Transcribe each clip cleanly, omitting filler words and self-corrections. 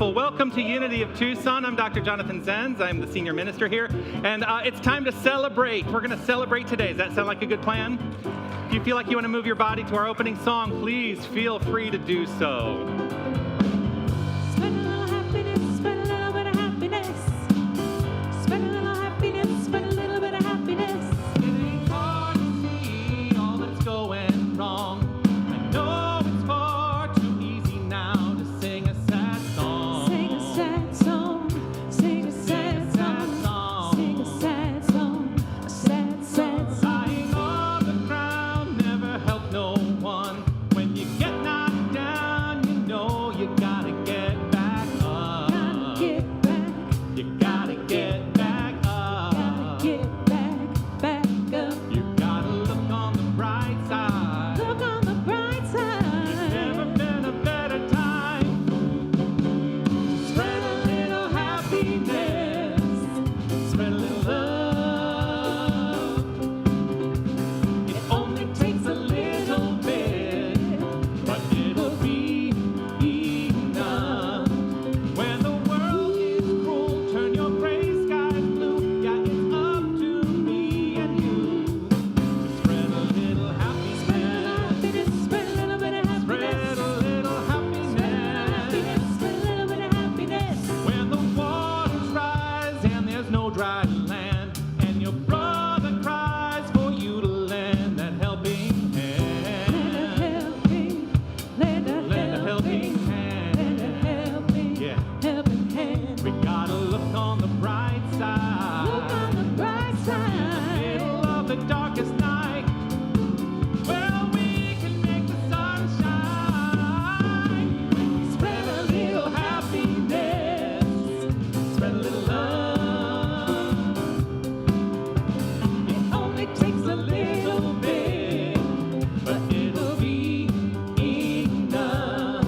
Wonderful. Welcome to Unity of Tucson. I'm Dr. Jonathan Zenz. I'm the senior minister here. And it's time to celebrate. We're going to celebrate today. Does that sound like a good plan? If you feel like you want to move your body to our opening song, please feel free to do so. Spread a little happiness, spread a little bit of happiness. Spread a little happiness, spread a little bit of happiness. It ain't hard to see all that's going wrong. I know it's far too easy now to sing a sad song. Sing a sad song, sing a sad song, sing a sad song, a sad, sad song. Lying on the ground never helped no one. When you get knocked down, you know you gotta get back up. Gotta get back, You gotta get back up. gotta get back up. You gotta look on the bright side. Look on the bright There's never side. been a better time. Spread a little happiness. Spread a little love. It only takes a little bit, but it'll be enough. When the world is cruel, turn your gray skies blue. Yeah, it's up to me and you to spread a little happiness. Spread a little bit of happiness, Spread a little happiness. spread a little bit of happiness. When the waters rise and there's no dry land, and your brother cries for you to lend that helping hand. Lend a Lend a helping hand. Yeah. helping hand. We gotta look on the bright side. Look on the bright side. Middle of the darkest night. Well, we can make the sun shine. When we spread a little happiness, spread a little love. It only takes a little bit, but it'll be enough.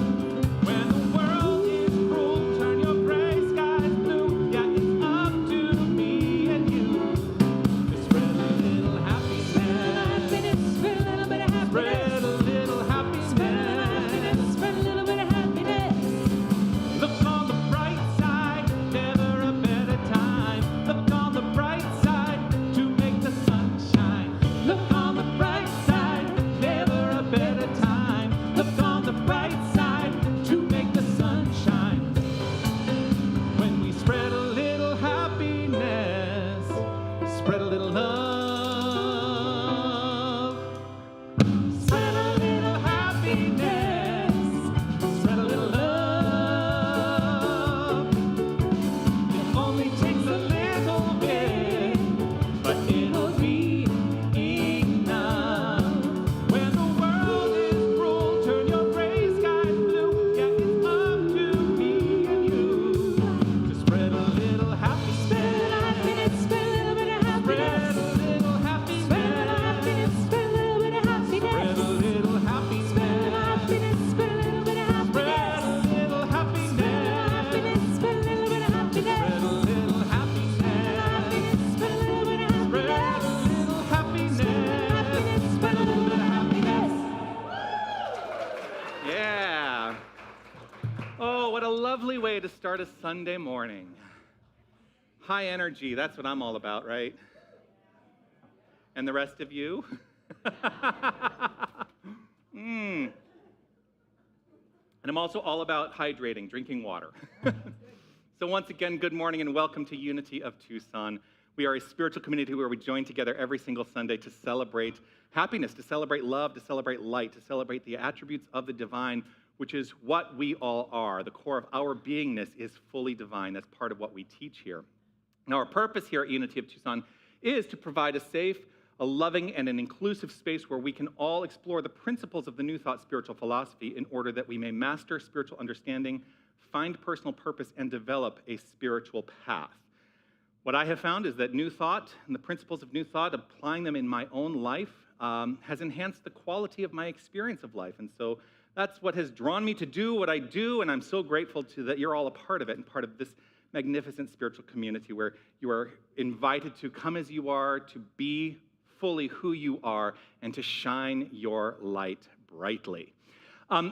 When the world is cruel, turn your gray skies blue. Yeah, it's up to me and you to spread a little happiness. Spread a little bit of happiness. Spread a little happiness. Spread a little bit of happiness. Look on the bright side, never a better time. Look on the bright side to make the sun shine. Look on the bright side, never a better time. Look on the bright side to make the sun shine. When we spread a little happiness, spread a little love. Spread a little happiness, spread a little love. It only takes a little bit, but it'll be enough. When the world is cruel, turn your gray skies blue. Yeah, it's up to me and you to spread a little happiness. Spread a little bit of happiness. Spread a little happiness. Spread a little happiness. Spread a little bit of Spread a happiness. little happiness. Spread a little happiness. Spread a little bit of Spread happiness. a little happiness. Spread a little bit of Spread happiness. a little happiness. Spread a little bit of Spread a happiness. little happiness. Spread a little bit of happiness. Yeah. Oh, what a lovely way to start a Sunday morning. High energy, that's what I'm all about, right? And the rest of you? And I'm also all about hydrating, drinking water. So once again, good morning and welcome to Unity of Tucson. We are a spiritual community where we join together every single Sunday to celebrate happiness, to celebrate love, to celebrate light, to celebrate the attributes of the divine, which is what we all are. The core of our beingness is fully divine. That's part of what we teach here. Now, our purpose here at Unity of Tucson is to provide a safe, a loving, and an inclusive space where we can all explore the principles of the New Thought spiritual philosophy in order that we may master spiritual understanding, find personal purpose, and develop a spiritual path. What I have found is that New Thought and the principles of New Thought, applying them in my own life, has enhanced the quality of my experience of life. And so that's what has drawn me to do what I do, and I'm so grateful that you're all a part of it and part of this magnificent spiritual community where you are invited to come as you are, to be fully who you are, and to shine your light brightly.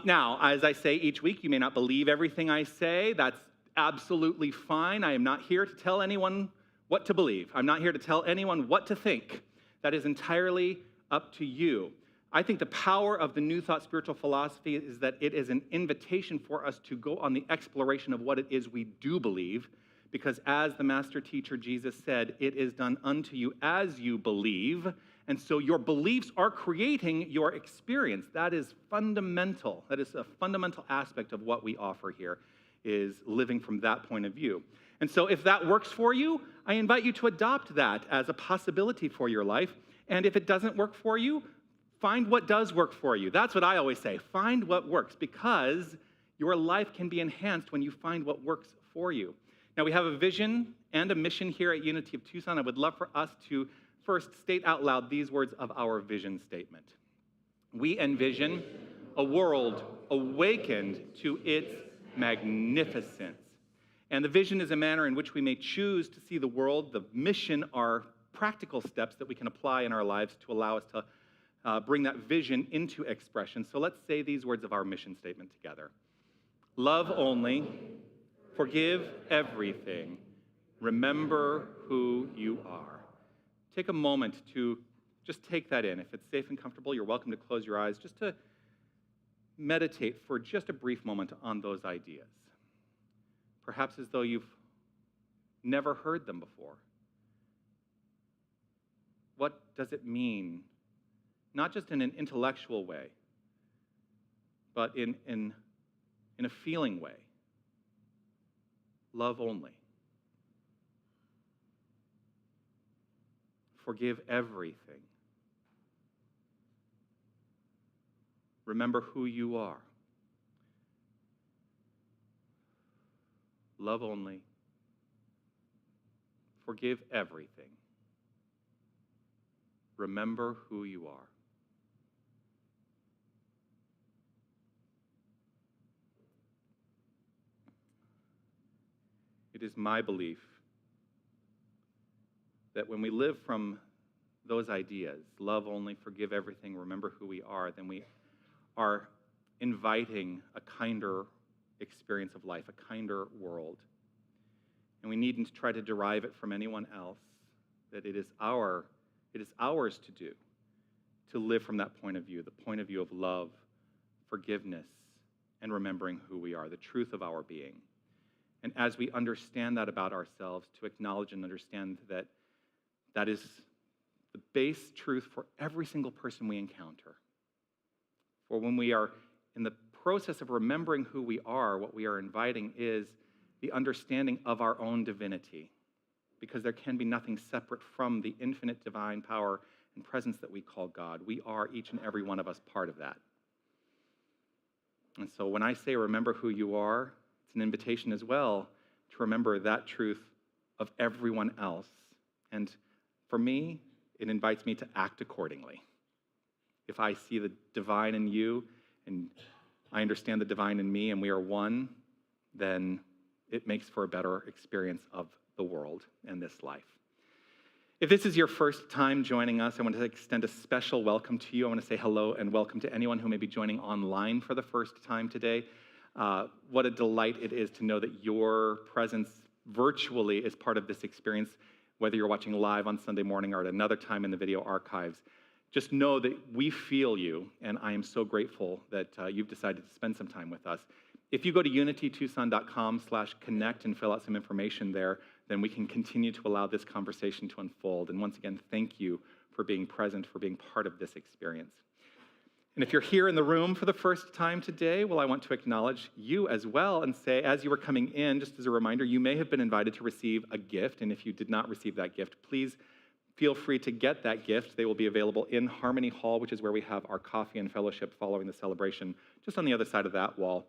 Now, as I say each week, you may not believe everything I say. That's absolutely fine. I am not here to tell anyone what to believe. I'm not here to tell anyone what to think. That is entirely up to you. I think the power of the New Thought spiritual philosophy is that it is an invitation for us to go on the exploration of what it is we do believe, because as the master teacher Jesus said, it is done unto you as you believe, and so your beliefs are creating your experience. That is fundamental. That is a fundamental aspect of what we offer here, is living from that point of view. And so if that works for you, I invite you to adopt that as a possibility for your life, and if it doesn't work for you, find what does work for you. That's what I always say. Find what works, because your life can be enhanced when you find what works for you. Now, we have a vision and a mission here at Unity of Tucson. I would love for us to first state out loud these words of our vision statement. We envision a world awakened to its magnificence. And the vision is a manner in which we may choose to see the world. The mission are practical steps that we can apply in our lives to allow us to bring that vision into expression. So let's say these words of our mission statement together. Love only, forgive everything, remember who you are. Take a moment to just take that in. If it's safe and comfortable, you're welcome to close your eyes just to meditate for just a brief moment on those ideas. Perhaps as though you've never heard them before. What does it mean? Not just in an intellectual way, but in a feeling way. Love only. Forgive everything. Remember who you are. Love only. Forgive everything. Remember who you are. It is my belief that when we live from those ideas, love only, forgive everything, remember who we are, then we are inviting a kinder experience of life, a kinder world. And we needn't try to derive it from anyone else, that it is ours to do, to live from that point of view, the point of view of love, forgiveness, and remembering who we are, the truth of our being. And as we understand that about ourselves, to acknowledge and understand that that is the base truth for every single person we encounter. For when we are in the process of remembering who we are, what we are inviting is the understanding of our own divinity, because there can be nothing separate from the infinite divine power and presence that we call God. We are, each and every one of us, part of that. And so when I say remember who you are, it's an invitation as well to remember that truth of everyone else. And for me, it invites me to act accordingly. If I see the divine in you and I understand the divine in me and we are one, then it makes for a better experience of the world and this life. If this is your first time joining us, I want to extend a special welcome to you. I want to say hello and welcome to anyone who may be joining online for the first time today. What a delight it is to know that your presence virtually is part of this experience, whether you're watching live on Sunday morning or at another time in the video archives. Just know that we feel you, and I am so grateful that you've decided to spend some time with us. If you go to unitytucson.com/connect and fill out some information there, then we can continue to allow this conversation to unfold. And once again, thank you for being present, for being part of this experience. And if you're here in the room for the first time today, well, I want to acknowledge you as well and say, as you were coming in, just as a reminder, you may have been invited to receive a gift. And if you did not receive that gift, please feel free to get that gift. They will be available in Harmony Hall, which is where we have our coffee and fellowship following the celebration, just on the other side of that wall.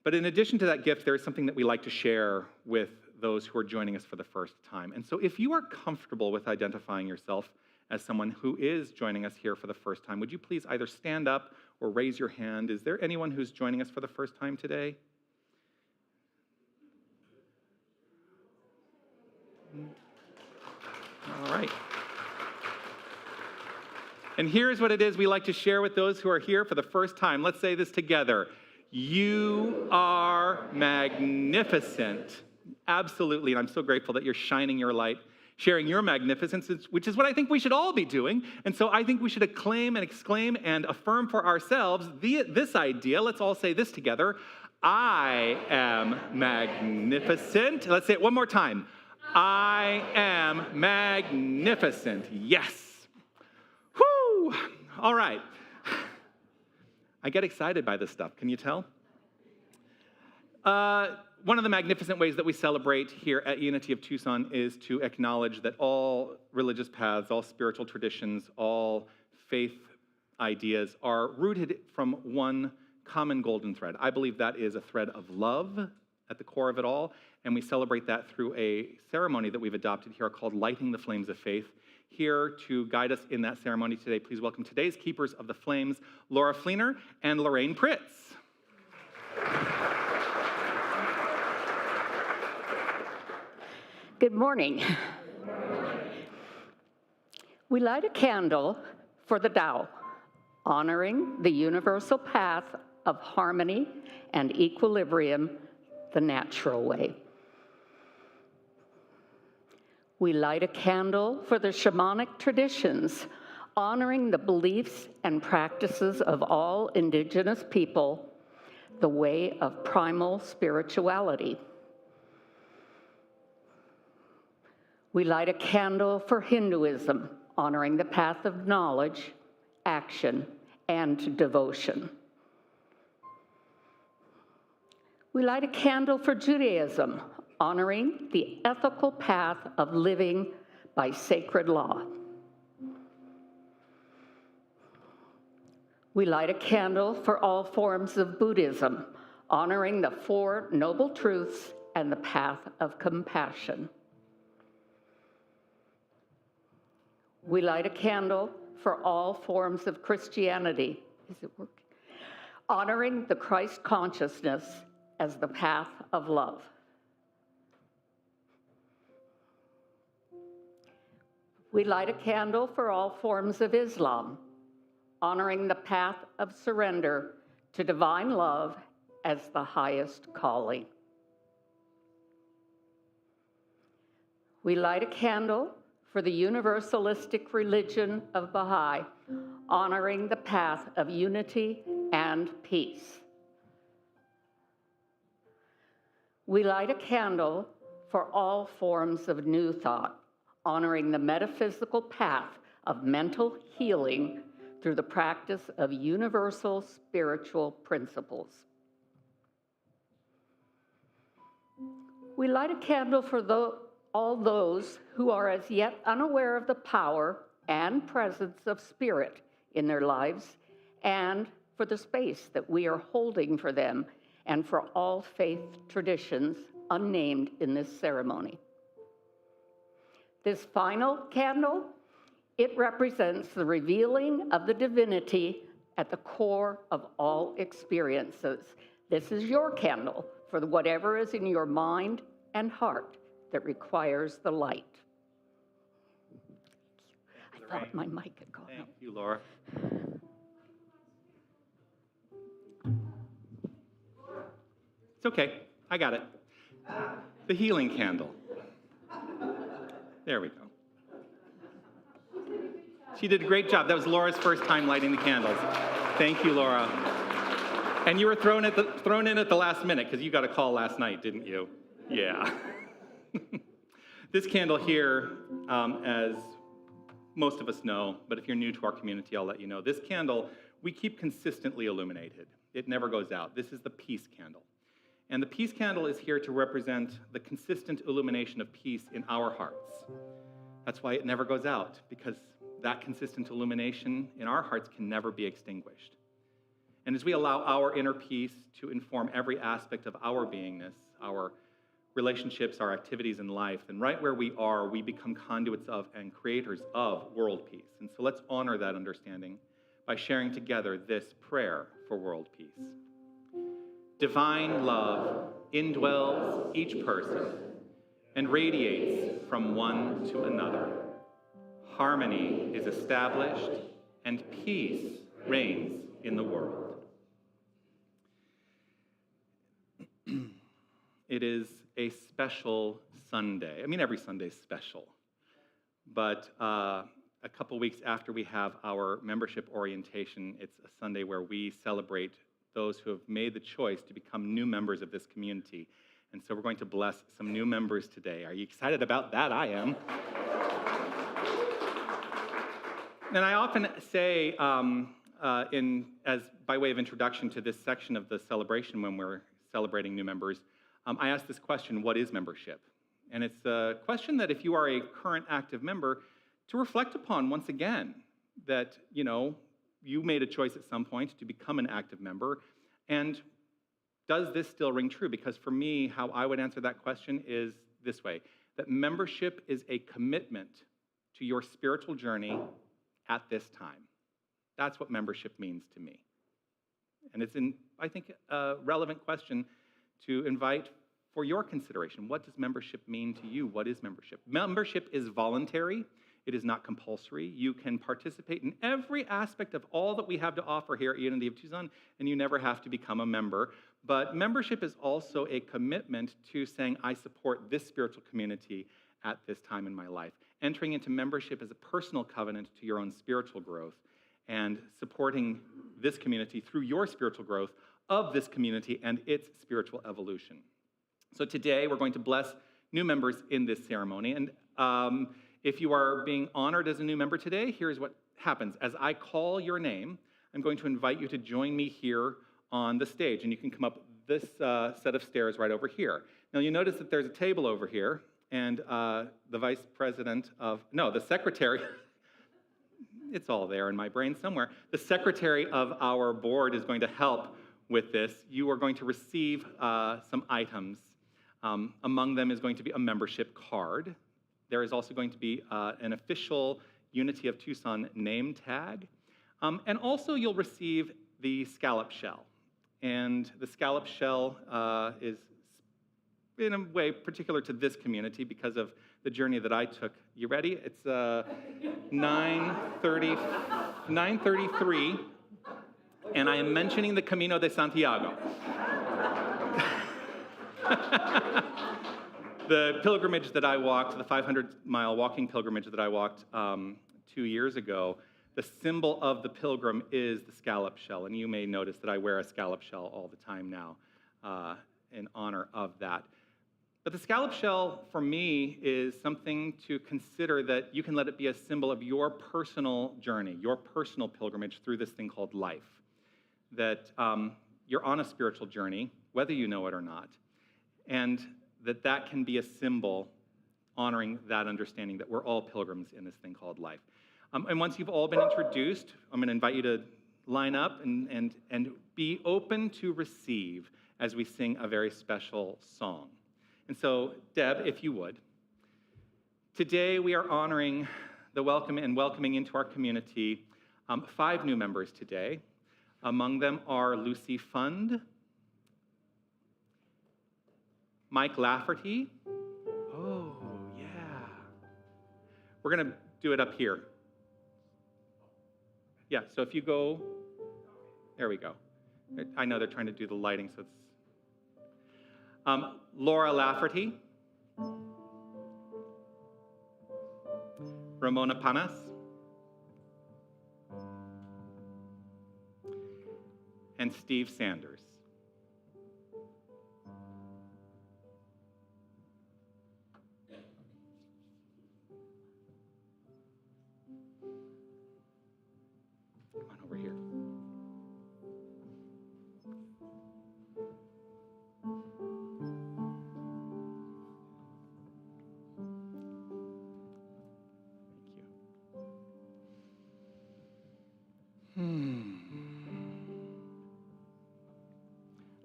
But in addition to that gift, there is something that we like to share with those who are joining us for the first time. And so if you are comfortable with identifying yourself as someone who is joining us here for the first time, would you please either stand up or raise your hand? Is there anyone who's joining us for the first time today? All right. And here's what it is we like to share with those who are here for the first time. Let's say this together. You are are magnificent. Absolutely, and I'm so grateful that you're shining your light, sharing your magnificence, which is what I think we should all be doing. And so I think we should acclaim and exclaim and affirm for ourselves this idea. Let's all say this together. I am magnificent. Let's say it one more time. I am magnificent. Yes. Whoo! All right. I get excited by this stuff. Can you tell? One of the magnificent ways that we celebrate here at Unity of Tucson is to acknowledge that all religious paths, all spiritual traditions, all faith ideas are rooted from one common golden thread. I believe that is a thread of love at the core of it all, and we celebrate that through a ceremony that we've adopted here called Lighting the Flames of Faith. Here to guide us in that ceremony today, please welcome today's Keepers of the Flames, Laura Fleener and Lorraine Pritz. Good morning. We light a candle for the Tao, honoring the universal path of harmony and equilibrium, the natural way. We light a candle for the shamanic traditions, honoring the beliefs and practices of all indigenous people, the way of primal spirituality. We light a candle for Hinduism, honoring the path of knowledge, action, and devotion. We light a candle for Judaism, honoring the ethical path of living by sacred law. We light a candle for all forms of Buddhism, honoring the Four Noble Truths and the path of compassion. We light a candle for all forms of Christianity. Is it working? Honoring the Christ consciousness as the path of love. We light a candle for all forms of Islam, honoring the path of surrender to divine love as the highest calling. We light a candle for the universalistic religion of Baha'i, honoring the path of unity and peace. We light a candle for all forms of New Thought, honoring the metaphysical path of mental healing through the practice of universal spiritual principles. We light a candle for all those who are as yet unaware of the power and presence of spirit in their lives, and for the space that we are holding for them, and for all faith traditions unnamed in this ceremony. This final candle, it represents the revealing of the divinity at the core of all experiences. This is your candle for whatever is in your mind and heart that requires the light. I thought my mic had gone out. Thank you, Laura. It's okay, I got it. The healing candle. There we go. She did a great job. That was Laura's first time lighting the candles. Thank you, Laura. And you were thrown in at the last minute because you got a call last night, didn't you? Yeah. This candle here, as most of us know, but if you're new to our community, I'll let you know. This candle, we keep consistently illuminated. It never goes out. This is the peace candle. And the peace candle is here to represent the consistent illumination of peace in our hearts. That's why it never goes out, because that consistent illumination in our hearts can never be extinguished. And as we allow our inner peace to inform every aspect of our beingness, our relationships, our activities in life, then right where we are, we become conduits of and creators of world peace. And so let's honor that understanding by sharing together this prayer for world peace. Divine love indwells each person and radiates from one to another. Harmony is established and peace reigns in the world. it is a special Sunday. I mean, every Sunday is special. But a couple weeks after we have our membership orientation, it's a Sunday where we celebrate those who have made the choice to become new members of this community. And so we're going to bless some new members today. Are you excited about that? I am. And I often say, as by way of introduction to this section of the celebration when we're celebrating new members, I ask this question: what is membership? And it's a question that if you are a current active member, to reflect upon once again, that you made a choice at some point to become an active member, and does this still ring true? Because for me, how I would answer that question is this way: that membership is a commitment to your spiritual journey at this time. That's what membership means to me. And it's, I think, a relevant question to invite for your consideration. What does membership mean to you? What is membership? Membership is voluntary. It is not compulsory. You can participate in every aspect of all that we have to offer here at Unity of Tucson, and you never have to become a member. But membership is also a commitment to saying, I support this spiritual community at this time in my life. Entering into membership is a personal covenant to your own spiritual growth, and supporting this community through your spiritual growth of this community and its spiritual evolution. So today we're going to bless new members in this ceremony. And if you are being honored as a new member today, here's what happens. As I call your name, I'm going to invite you to join me here on the stage. And you can come up this set of stairs right over here. Now you notice that there's a table over here, and the secretary, it's all there in my brain somewhere. The secretary of our board is going to help with this. You are going to receive some items. Among them is going to be a membership card. There is also going to be an official Unity of Tucson name tag. And also you'll receive the scallop shell. And the scallop shell is in a way particular to this community because of the journey that I took. You ready? It's 9:33, and I am mentioning the Camino de Santiago. The pilgrimage that I walked, the 500-mile walking pilgrimage that I walked 2 years ago, the symbol of the pilgrim is the scallop shell, and you may notice that I wear a scallop shell all the time now in honor of that. But the scallop shell, for me, is something to consider that you can let it be a symbol of your personal journey, your personal pilgrimage through this thing called life. That you're on a spiritual journey, whether you know it or not, and that can be a symbol honoring that understanding that we're all pilgrims in this thing called life. And once you've all been introduced, I'm going to invite you to line up and be open to receive as we sing a very special song. And so, Deb, if you would, today we are honoring the welcoming into our community 5 new members today. Among them are Lucy Fund, Mike Lafferty. Oh, yeah. We're going to do it up here. Yeah, so if you go, there we go. I know they're trying to do the lighting, so it's Laura Lafferty, Ramona Panas, and Steve Sanders. Come on over here.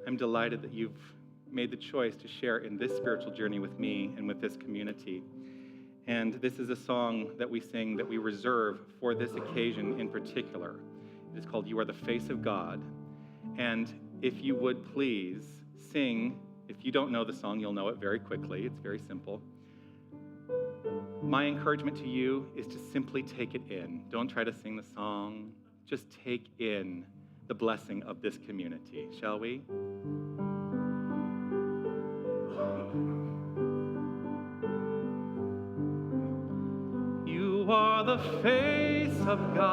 I'm delighted that you've made the choice to share in this spiritual journey with me and with this community. And this is a song that we sing that we reserve for this occasion in particular. It is called You Are the Face of God. And if you would please sing, if you don't know the song, you'll know it very quickly. It's very simple. My encouragement to you is to simply take it in. Don't try to sing the song. Just take in the blessing of this community, shall we? You are the face of God.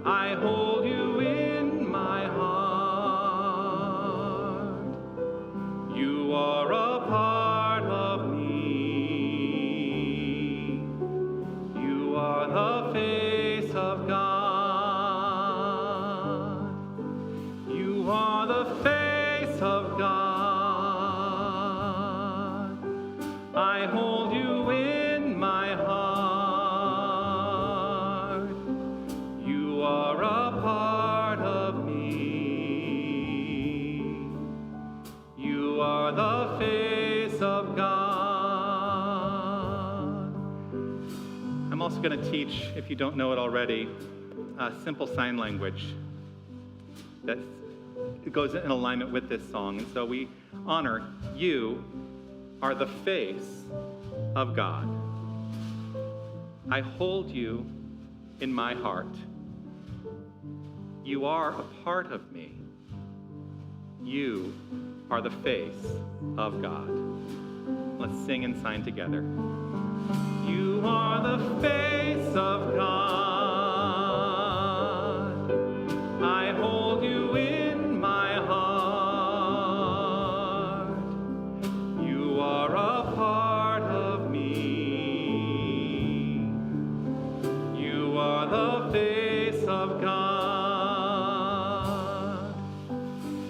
I hold you in my heart. You are a part of me. You are the face of God. You are the face of God. I hold you in my heart. You are a part of me. You are the face of God. I'm also going to teach, if you don't know it already, simple sign language that goes in alignment with this song. And so we honor you are the face of God. I hold you in my heart. You are a part of me. You are the face of God. Let's sing and sign together. You are the face of God. I hold you in my heart. You are a part of me. You are the face of God.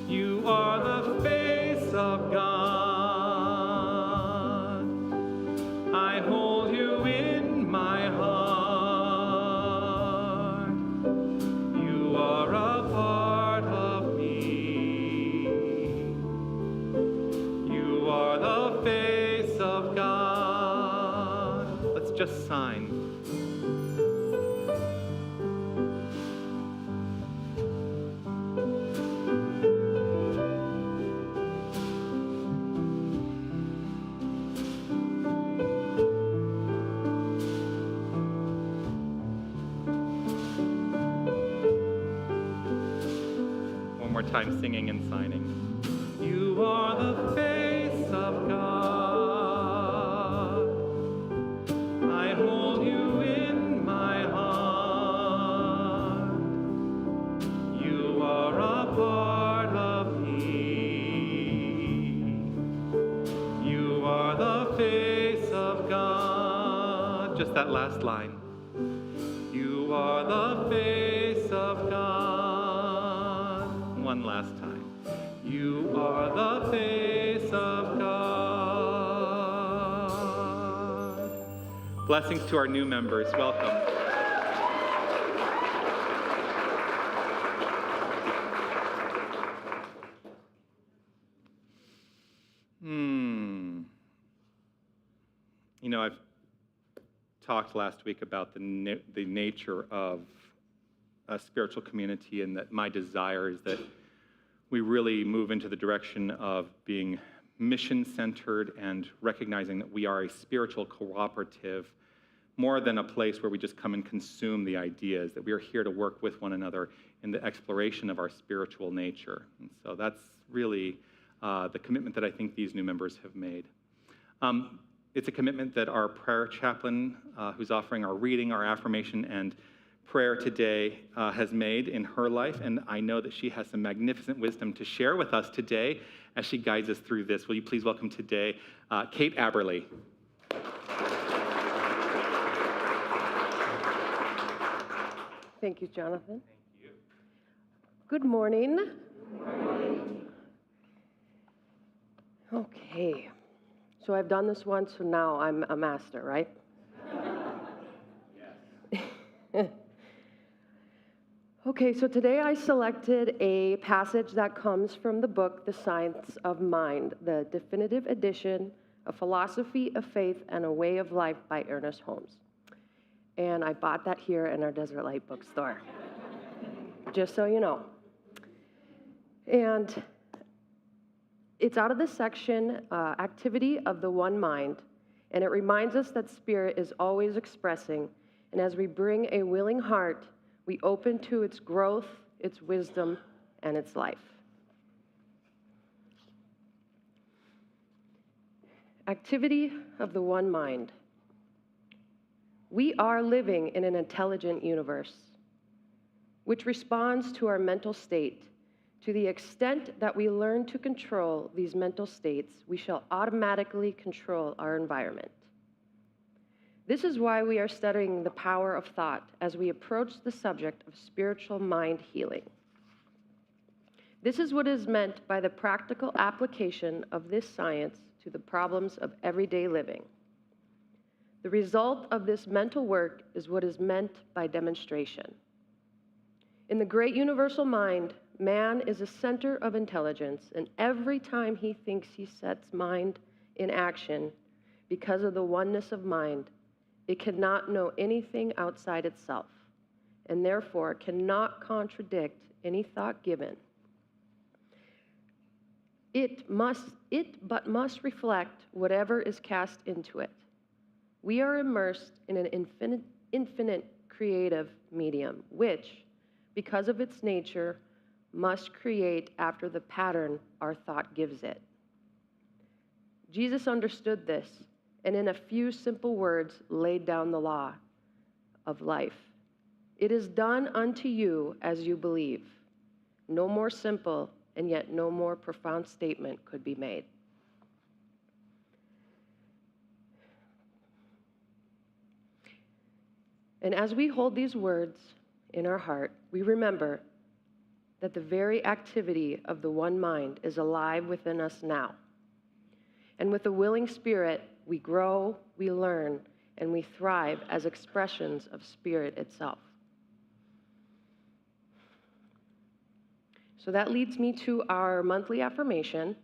You are the face of God. I hold you in my heart. You are a part of me. You are the face of God. Let's just sign. One more time, singing and signing. You are the face of God. I hold you in my heart. You are a part of me. You are the face of God. Just that last line. You are the face of God. One last time. You are the face of God. Blessings to our new members. Welcome. You know, I've talked last week about the nature of a spiritual community, and that my desire is that we really move into the direction of being mission-centered and recognizing that we are a spiritual cooperative more than a place where we just come and consume the ideas, that we are here to work with one another in the exploration of our spiritual nature. And so that's really the commitment that I think these new members have made. It's a commitment that our prayer chaplain, who's offering our reading, our affirmation, and prayer today has made in her life, and I know that she has some magnificent wisdom to share with us today as she guides us through this. Will you please welcome today Kate Aberley. Thank you, Jonathan. Thank you. Good morning. Good morning. Okay, so I've done this once, so now I'm a master, right? Yes. Okay, so today I selected a passage that comes from the book, The Science of Mind, the definitive edition, A Philosophy of Faith and a Way of Life by Ernest Holmes. And I bought that here in our Desert Light bookstore, just so you know. And it's out of the section, Activity of the One Mind, and it reminds us that spirit is always expressing, and as we bring a willing heart, we open to its growth, its wisdom, and its life. Activity of the one mind. We are living in an intelligent universe, which responds to our mental state. To the extent that we learn to control these mental states, we shall automatically control our environment. This is why we are studying the power of thought as we approach the subject of spiritual mind healing. This is what is meant by the practical application of this science to the problems of everyday living. The result of this mental work is what is meant by demonstration. In the great universal mind, man is a center of intelligence, and every time he thinks he sets mind in action, because of the oneness of mind, it cannot know anything outside itself, and therefore cannot contradict any thought given. It must reflect whatever is cast into it. We are immersed in an infinite creative medium, which, because of its nature, must create after the pattern our thought gives it. Jesus understood this, and in a few simple words laid down the law of life. It is done unto you as you believe. No more simple, and yet no more profound statement could be made. And as we hold these words in our heart, we remember that the very activity of the one mind is alive within us now. And with a willing spirit, we grow, we learn, and we thrive as expressions of spirit itself. So that leads me to our monthly affirmation.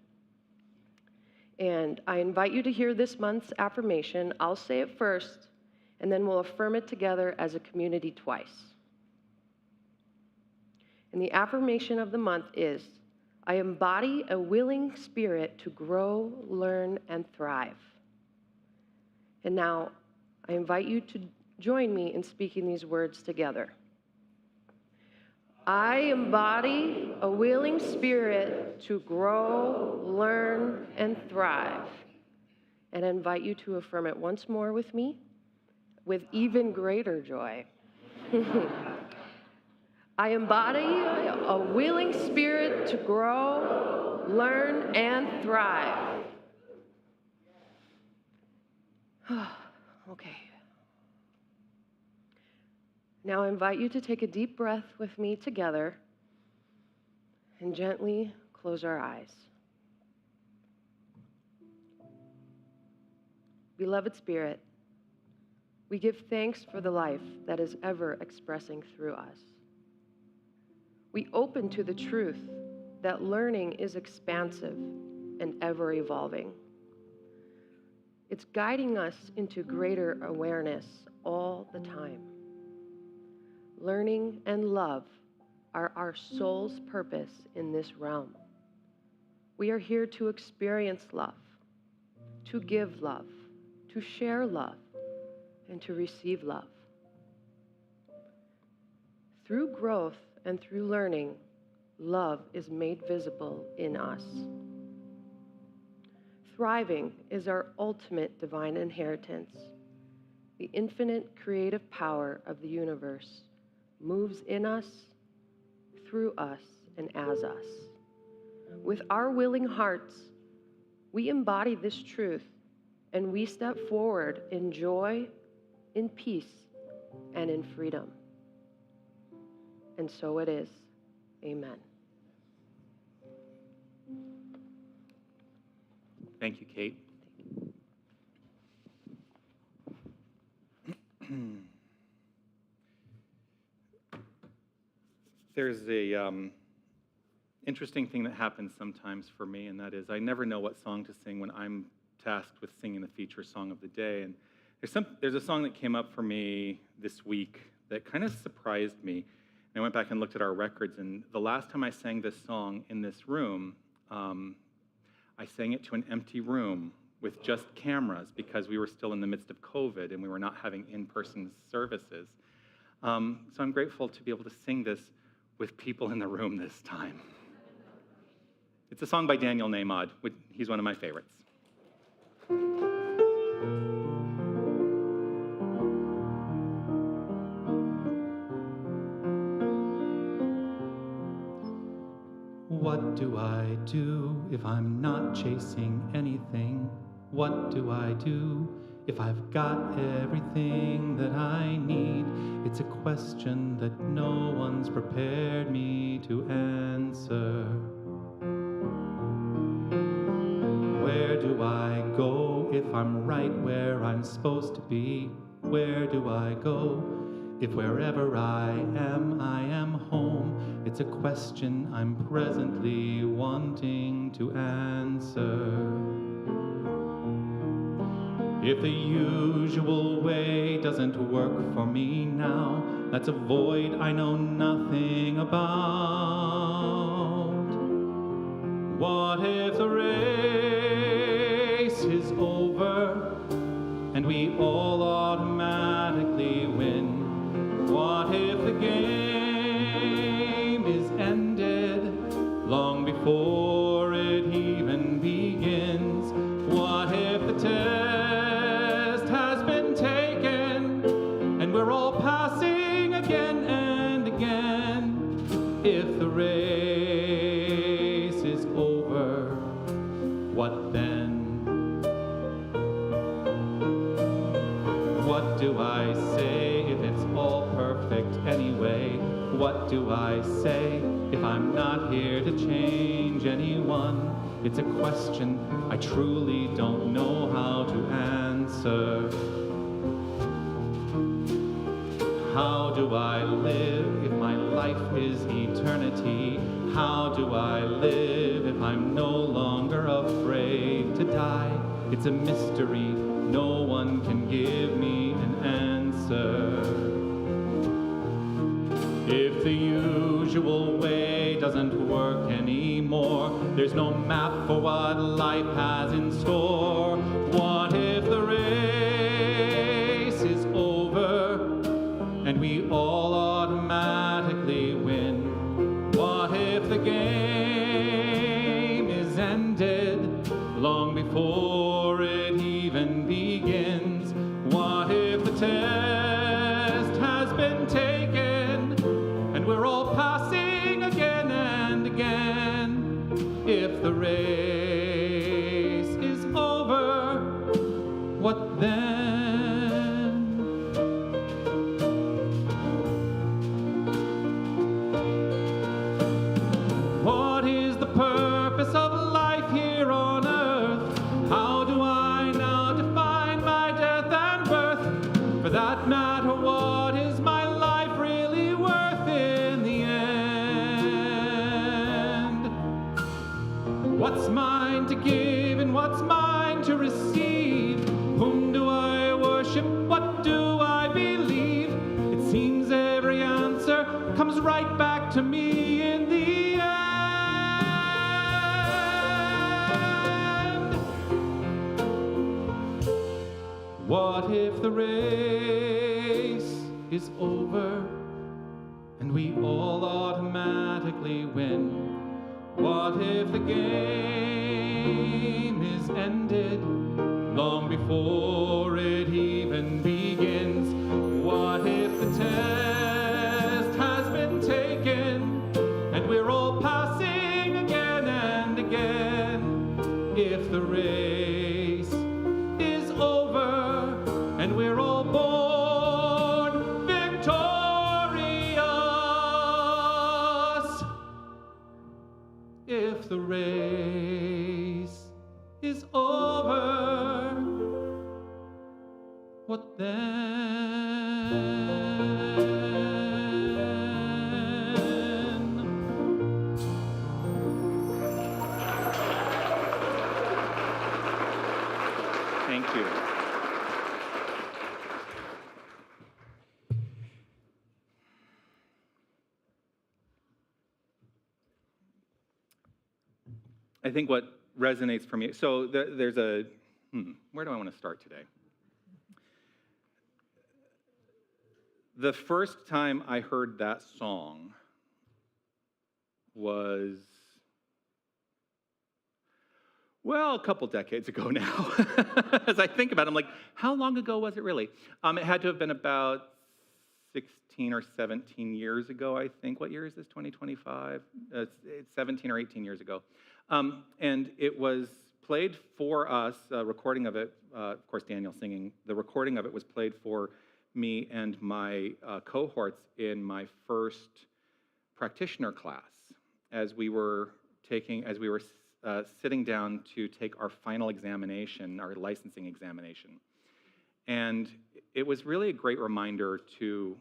And I invite you to hear this month's affirmation. I'll say it first, and then we'll affirm it together as a community twice. And the affirmation of the month is, I embody a willing spirit to grow, learn, and thrive. And now, I invite you to join me in speaking these words together. I embody a willing spirit to grow, learn, and thrive. And I invite you to affirm it once more with me, with even greater joy. I embody a willing spirit to grow, learn, and thrive. Okay. Now I invite you to take a deep breath with me together and gently close our eyes. Beloved Spirit, we give thanks for the life that is ever expressing through us. We open to the truth that learning is expansive and ever evolving. It's guiding us into greater awareness all the time. Learning and love are our soul's purpose in this realm. We are here to experience love, to give love, to share love, and to receive love. Through growth and through learning, love is made visible in us. Thriving is our ultimate divine inheritance. The infinite creative power of the universe moves in us, through us, and as us. With our willing hearts, we embody this truth, and we step forward in joy, in peace, and in freedom. And so it is. Amen. Thank you, Kate. There's a interesting thing that happens sometimes for me, and that is I never know what song to sing when I'm tasked with singing the feature song of the day. And there's a song that came up for me this week that kind of surprised me. And I went back and looked at our records, and the last time I sang this song in this room, I sang it to an empty room with just cameras because we were still in the midst of COVID and we were not having in-person services. So I'm grateful to be able to sing this with people in the room this time. It's a song by Daniel Nahmod. He's one of my favorites. do if I'm not chasing anything? What do I do if I've got everything that I need? It's a question that no one's prepared me to answer. Where do I go if I'm right where I'm supposed to be? Where do I go if wherever I am home? It's a question I'm presently wanting to answer. If the usual way doesn't work for me now, that's a void I know nothing about. What if the race is over and we all automatically win? What if the game is ended long before it even begins? What if the test has been taken and we're all passing again and again? If the race is over, what then? What do I say if it's all perfect anyway? What do I say if I'm not here to change anyone? It's a question I truly don't know how to answer. How do I live if my life is eternity? How do I live if I'm no longer afraid to die? It's a mystery, no one can give me an answer. If the usual way doesn't work anymore, there's no map for what life has in store. What if the race is over and we all automatically win? What if the game is ended long before it even begins? What if the test has been taken and we're all passing again and again? If the race is over, what then? What is the purpose of life here on earth? How do I now define my death and birth? For that matter, what is my life really worth in the end? What's mine to give and what's mine to receive? Whom do I worship? What do I believe? It seems every answer comes right back to me in the end. What if the race is over and we all automatically win? What if the game is ended long before it even begins? What if the test has been taken and we're all passing again and again? If the race is over and we're all born victorious, if the race is over, what then? Thank you. I think what resonates for me, so there's a, where do I want to start today? The first time I heard that song was, well, a couple decades ago now. As I think about it, I'm like, how long ago was it really? It had to have been about 16 16 or 17 years ago, I think. What year is this, 2025? It's 17 or 18 years ago. And it was played for us, a recording of it, of course, Daniel singing. The recording of it was played for me and my cohorts in my first practitioner class as we were sitting down to take our final examination, our licensing examination. And it was really a great reminder to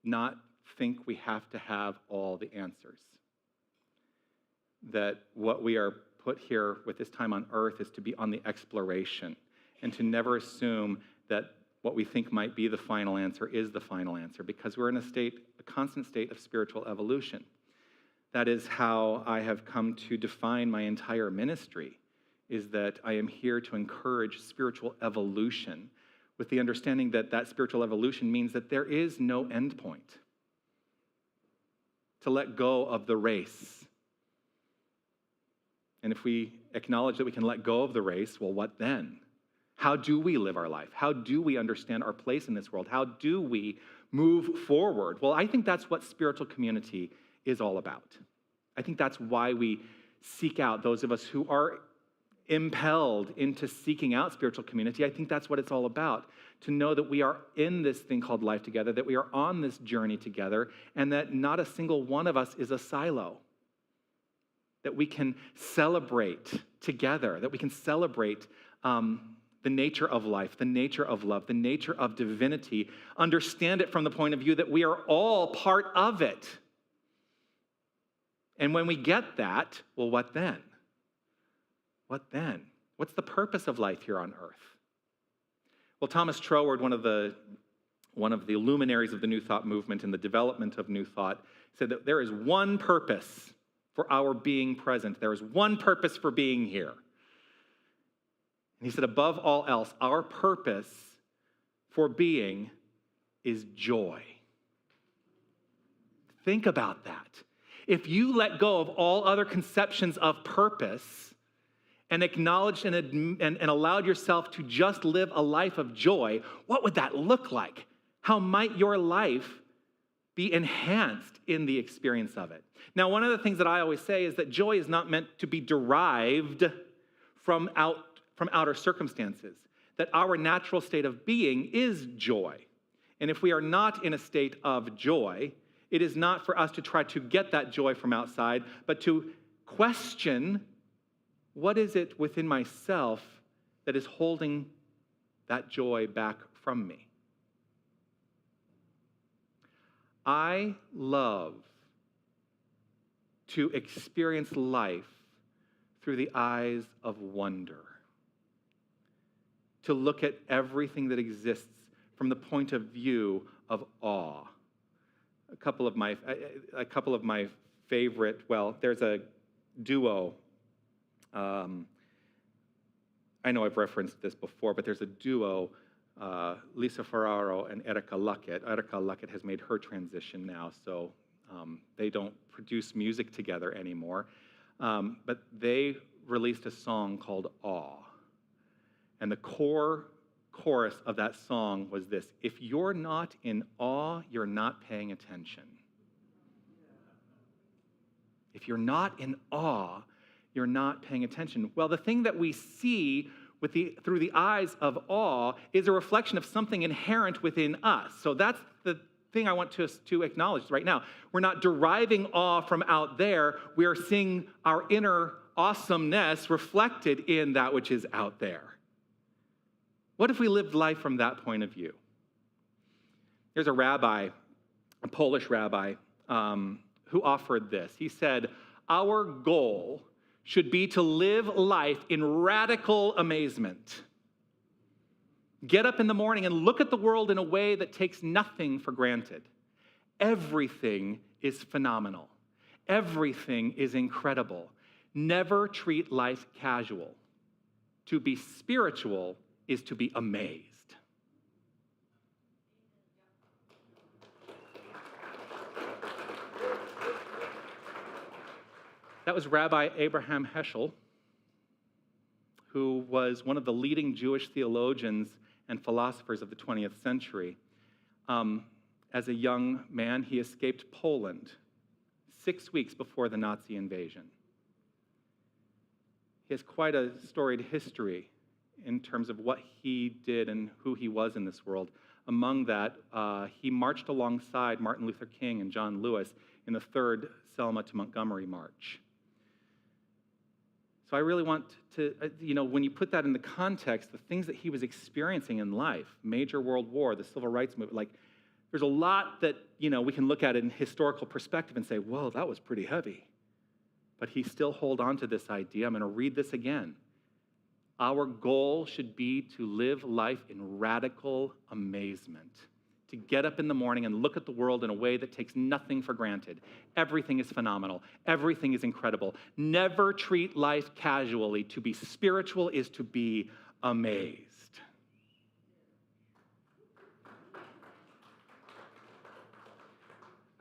not think we have to have all the answers. That what we are put here with this time on earth is to be on the exploration and to never assume that what we think might be the final answer is the final answer, because we're in a constant state of spiritual evolution. That is how I have come to define my entire ministry, is that I am here to encourage spiritual evolution with the understanding that that spiritual evolution means that there is no end point. To let go of the race. And if we acknowledge that we can let go of the race, well, what then? How do we live our life? How do we understand our place in this world? How do we move forward? Well, I think that's what spiritual community is all about. I think that's why we seek out those of us who are impelled into seeking out spiritual community. I think that's what it's all about, to know that we are in this thing called life together, that we are on this journey together, and that not a single one of us is a silo. That we can celebrate together, that we can celebrate the nature of life, the nature of love, the nature of divinity, understand it from the point of view that we are all part of it. And when we get that, well, what then? What then? What's the purpose of life here on earth? Well, Thomas Troward, one of the luminaries of the New Thought movement and the development of New Thought, said that there is one purpose for our being present. There is one purpose for being here. And he said, above all else, our purpose for being is joy. Think about that. If you let go of all other conceptions of purpose and acknowledged and allowed yourself to just live a life of joy, what would that look like? How might your life be enhanced in the experience of it? Now, one of the things that I always say is that joy is not meant to be derived from outer circumstances, that our natural state of being is joy. And if we are not in a state of joy, it is not for us to try to get that joy from outside, but to question, what is it within myself that is holding that joy back from me? I love to experience life through the eyes of wonder, to look at everything that exists from the point of view of awe. A couple of my favorite, well, there's a duo. I know I've referenced this before, but there's a duo, Lisa Ferraro and Erica Luckett. Erica Luckett has made her transition now, so they don't produce music together anymore. But they released a song called Awe. And the core chorus of that song was this: if you're not in awe, you're not paying attention. If you're not in awe, you're not paying attention. Well, the thing that we see through the eyes of awe is a reflection of something inherent within us. So that's the thing I want to acknowledge right now. We're not deriving awe from out there. We are seeing our inner awesomeness reflected in that which is out there. What if we lived life from that point of view? There's a rabbi, a Polish rabbi, who offered this. He said, our goal should be to live life in radical amazement. Get up in the morning and look at the world in a way that takes nothing for granted. Everything is phenomenal. Everything is incredible. Never treat life casual. To be spiritual is to be amazed. That was Rabbi Abraham Heschel, who was one of the leading Jewish theologians and philosophers of the 20th century. as a young man, he escaped Poland 6 weeks before the Nazi invasion. He has quite a storied history in terms of what he did and who he was in this world. Among that, he marched alongside Martin Luther King and John Lewis in the third Selma to Montgomery March. So I really want to, when you put that in the context, the things that he was experiencing in life, major world war, the civil rights movement, there's a lot that, we can look at it in historical perspective and say, whoa, that was pretty heavy. But he still hold on to this idea. I'm going to read this again. Our goal should be to live life in radical amazement, to get up in the morning and look at the world in a way that takes nothing for granted. Everything is phenomenal. Everything is incredible. Never treat life casually. To be spiritual is to be amazed.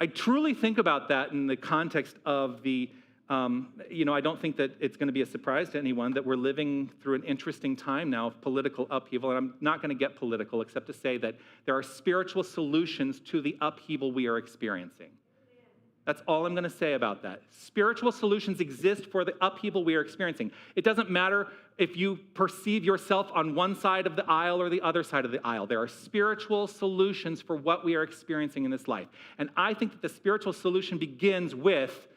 I truly think about that in the context of the I don't think that it's going to be a surprise to anyone that we're living through an interesting time now of political upheaval, and I'm not going to get political except to say that there are spiritual solutions to the upheaval we are experiencing. That's all I'm going to say about that. Spiritual solutions exist for the upheaval we are experiencing. It doesn't matter if you perceive yourself on one side of the aisle or the other side of the aisle. There are spiritual solutions for what we are experiencing in this life. And I think that the spiritual solution begins with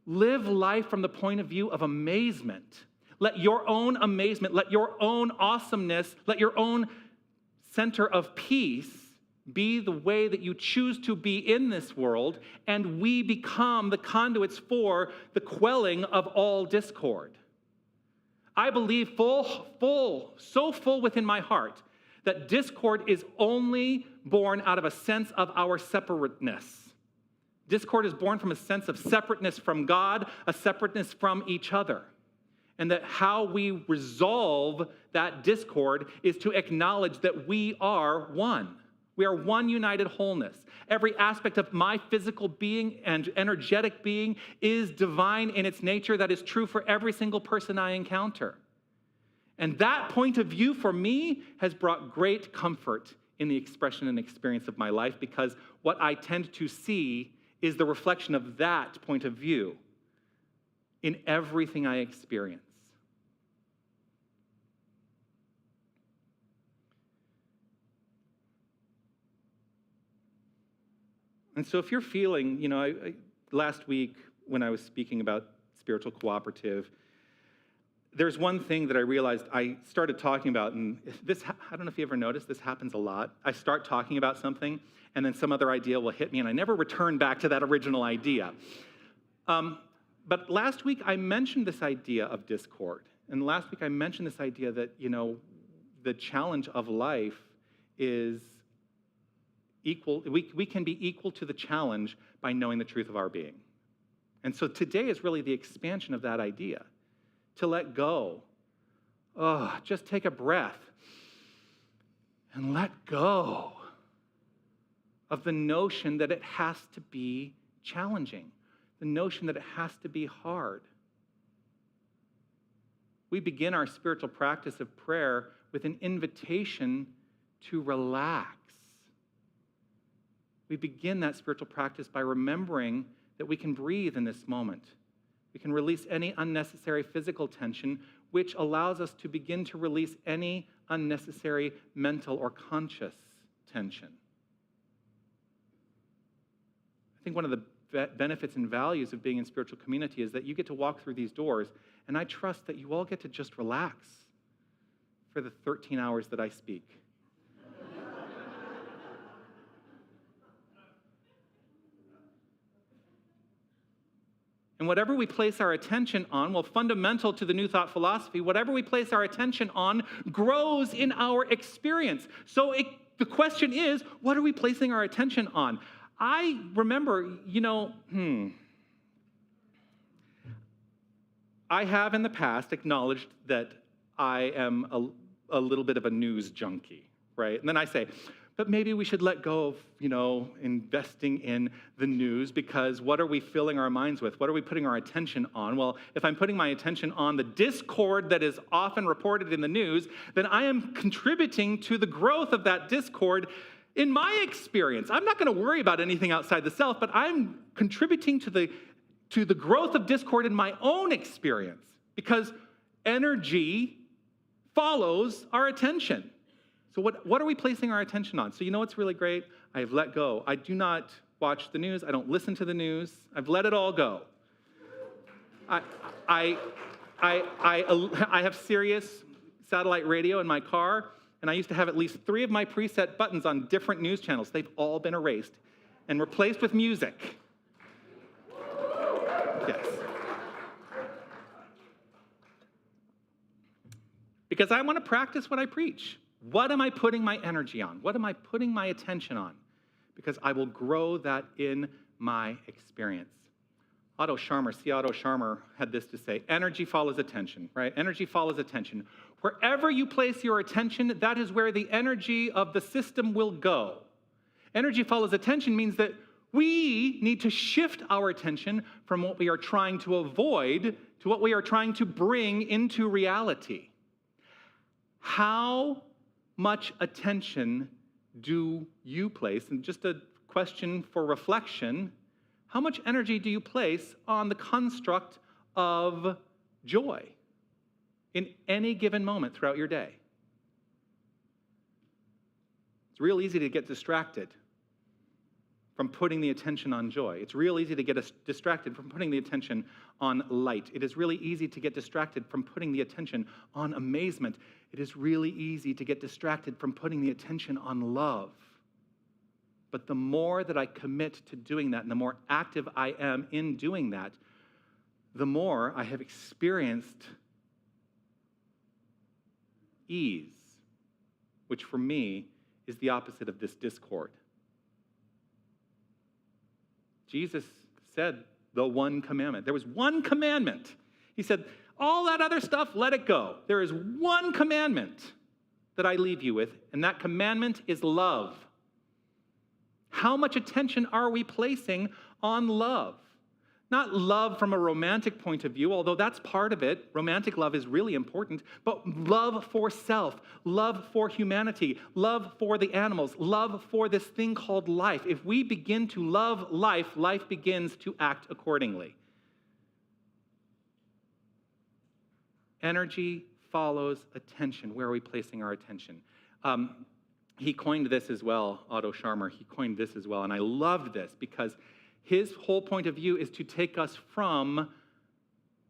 live life from the point of view of amazement. Let your own amazement, let your own awesomeness, let your own center of peace be the way that you choose to be in this world, and we become the conduits for the quelling of all discord. I believe so full within my heart that discord is only born out of a sense of our separateness. Discord is born from a sense of separateness from God, a separateness from each other. And that how we resolve that discord is to acknowledge that we are one. We are one united wholeness. Every aspect of my physical being and energetic being is divine in its nature. That is true for every single person I encounter. And that point of view for me has brought great comfort in the expression and experience of my life, because what I tend to see is the reflection of that point of view in everything I experience. And so if you're feeling, last week when I was speaking about spiritual cooperative, there's one thing that I realized I started talking about, and this, I don't know if you ever noticed, this happens a lot. I start talking about something, and then some other idea will hit me, and I never return back to that original idea. But last week, I mentioned this idea of discord. And last week, I mentioned this idea that, the challenge of life is equal. We can be equal to the challenge by knowing the truth of our being. And so today is really the expansion of that idea. To let go. Just take a breath and let go of the notion that it has to be challenging, the notion that it has to be hard. We begin our spiritual practice of prayer with an invitation to relax. We begin that spiritual practice by remembering that we can breathe in this moment. We can release any unnecessary physical tension, which allows us to begin to release any unnecessary mental or conscious tension. I think one of the benefits and values of being in spiritual community is that you get to walk through these doors, and I trust that you all get to just relax for the 13 hours that I speak. And whatever we place our attention on, fundamental to the New Thought philosophy, whatever we place our attention on grows in our experience. So the question is, what are we placing our attention on? I remember, I have in the past acknowledged that I am a little bit of a news junkie, right? And then I say, but maybe we should let go of, investing in the news, because what are we filling our minds with? What are we putting our attention on? Well, if I'm putting my attention on the discord that is often reported in the news, then I am contributing to the growth of that discord In my experience, I'm not going to worry about anything outside the self, but I'm contributing to the growth of discord in my own experience, because energy follows our attention. So what are we placing our attention on? So you know what's really great? I have let go. I do not watch the news. I don't listen to the news. I've let it all go. I have Sirius satellite radio in my car, and I used to have at least 3 of my preset buttons on different news channels. They've all been erased and replaced with music. Yes. Because I want to practice what I preach. What am I putting my energy on? What am I putting my attention on? Because I will grow that in my experience. Otto Scharmer had this to say: energy follows attention, right? Energy follows attention. Wherever you place your attention, that is where the energy of the system will go. Energy follows attention means that we need to shift our attention from what we are trying to avoid to what we are trying to bring into reality. How much attention do you place? And just a question for reflection: how much energy do you place on the construct of joy in any given moment throughout your day? It's real easy to get distracted from putting the attention on joy. It's real easy to get us distracted from putting the attention on light. It is really easy to get distracted from putting the attention on amazement. It is really easy to get distracted from putting the attention on love. But the more that I commit to doing that, and the more active I am in doing that, the more I have experienced ease, which for me is the opposite of this discord. Jesus said the one commandment. There was one commandment. He said, all that other stuff, let it go. There is one commandment that I leave you with, and that commandment is love. How much attention are we placing on love? Not love from a romantic point of view, although that's part of it. Romantic love is really important, but love for self, love for humanity, love for the animals, love for this thing called life. If we begin to love life, life begins to act accordingly. Energy follows attention. Where are we placing our attention? He coined this as well, Otto Scharmer. He coined this as well, and I loved this because his whole point of view is to take us from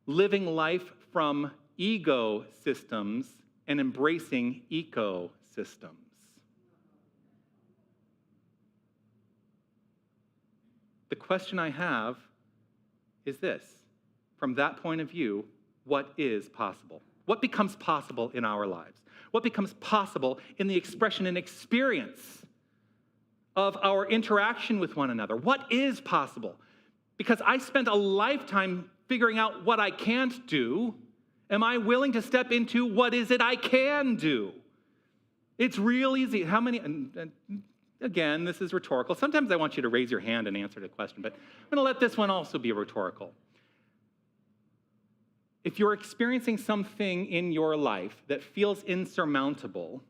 living life from ego systems and embracing ecosystems. The question I have is this: from that point of view, what is possible? What becomes possible in our lives? What becomes possible in the expression and experience of our interaction with one another? What is possible? Because I spent a lifetime figuring out what I can't do. Am I willing to step into what is it I can do? It's real easy. How many, and again, this is rhetorical. Sometimes I want you to raise your hand and answer the question, but I'm going to let this one also be rhetorical. If you're experiencing something in your life that feels insurmountable,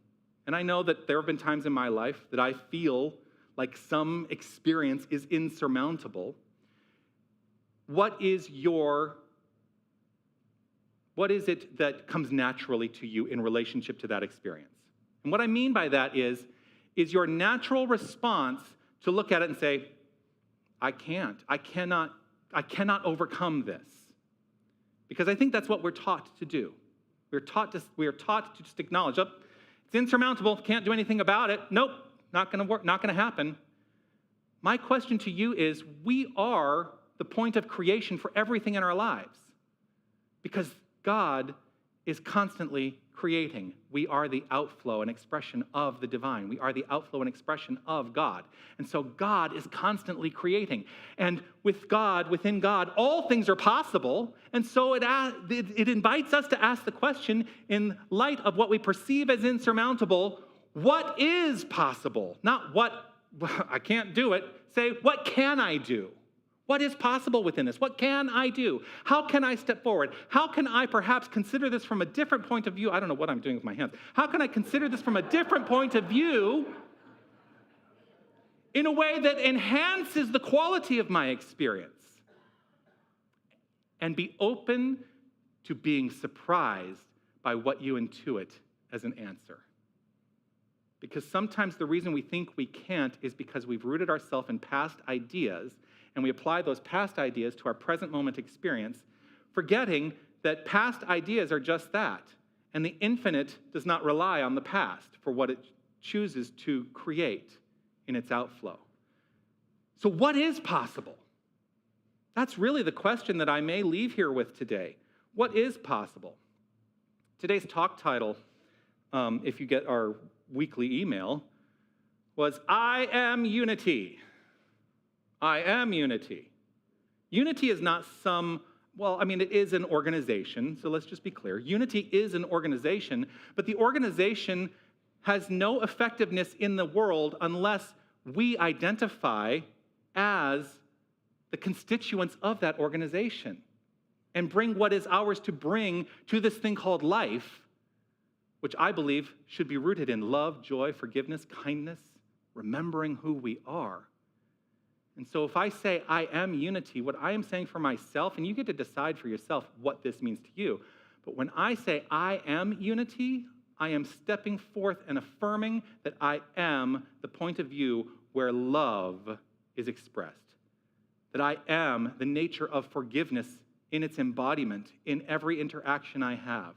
and I know that there have been times in my life that I feel like some experience is insurmountable, what is it that comes naturally to you in relationship to that experience? And what I mean by that is your natural response to look at it and say, I cannot overcome this. Because I think that's what we're taught to do. We are taught to just acknowledge, oh, it's insurmountable, can't do anything about it. Nope, not going to work, not going to happen. My question to you is, we are the point of creation for everything in our lives. Because God is constantly creating. We are the outflow and expression of the divine. We are the outflow and expression of God. And so God is constantly creating. And with God, within God, all things are possible. And so it invites us to ask the question, in light of what we perceive as insurmountable, what is possible? Not what, I can't do it. Say, what can I do? What is possible within this? What can I do? How can I step forward? How can I perhaps consider this from a different point of view? I don't know what I'm doing with my hands. How can I consider this from a different point of view in a way that enhances the quality of my experience. And be open to being surprised by what you intuit as an answer. Because sometimes the reason we think we can't is because we've rooted ourselves in past ideas, and we apply those past ideas to our present moment experience, forgetting that past ideas are just that, and the infinite does not rely on the past for what it chooses to create in its outflow. So what is possible? That's really the question that I may leave here with today. What is possible? Today's talk title, if you get our weekly email, was I Am Unity. I am Unity. Unity is not it is an organization, so let's just be clear. Unity is an organization, but the organization has no effectiveness in the world unless we identify as the constituents of that organization and bring what is ours to bring to this thing called life, which I believe should be rooted in love, joy, forgiveness, kindness, remembering who we are. And so if I say I am unity, what I am saying for myself, and you get to decide for yourself what this means to you, but when I say I am unity, I am stepping forth and affirming that I am the point of view where love is expressed. That I am the nature of forgiveness in its embodiment in every interaction I have.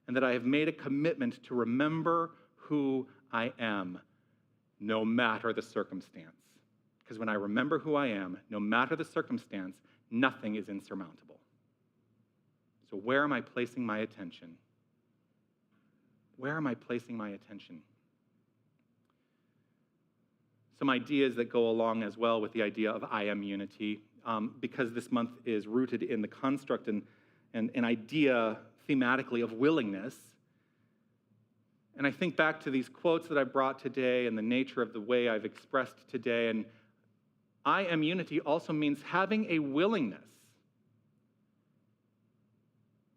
And that I have made a commitment to remember who I am, no matter the circumstance. Because when I remember who I am, no matter the circumstance, nothing is insurmountable. So where am I placing my attention? Where am I placing my attention? Some ideas that go along as well with the idea of I am unity, because this month is rooted in the construct and an idea thematically of willingness. And I think back to these quotes that I brought today and the nature of the way I've expressed today, and I am unity also means having a willingness.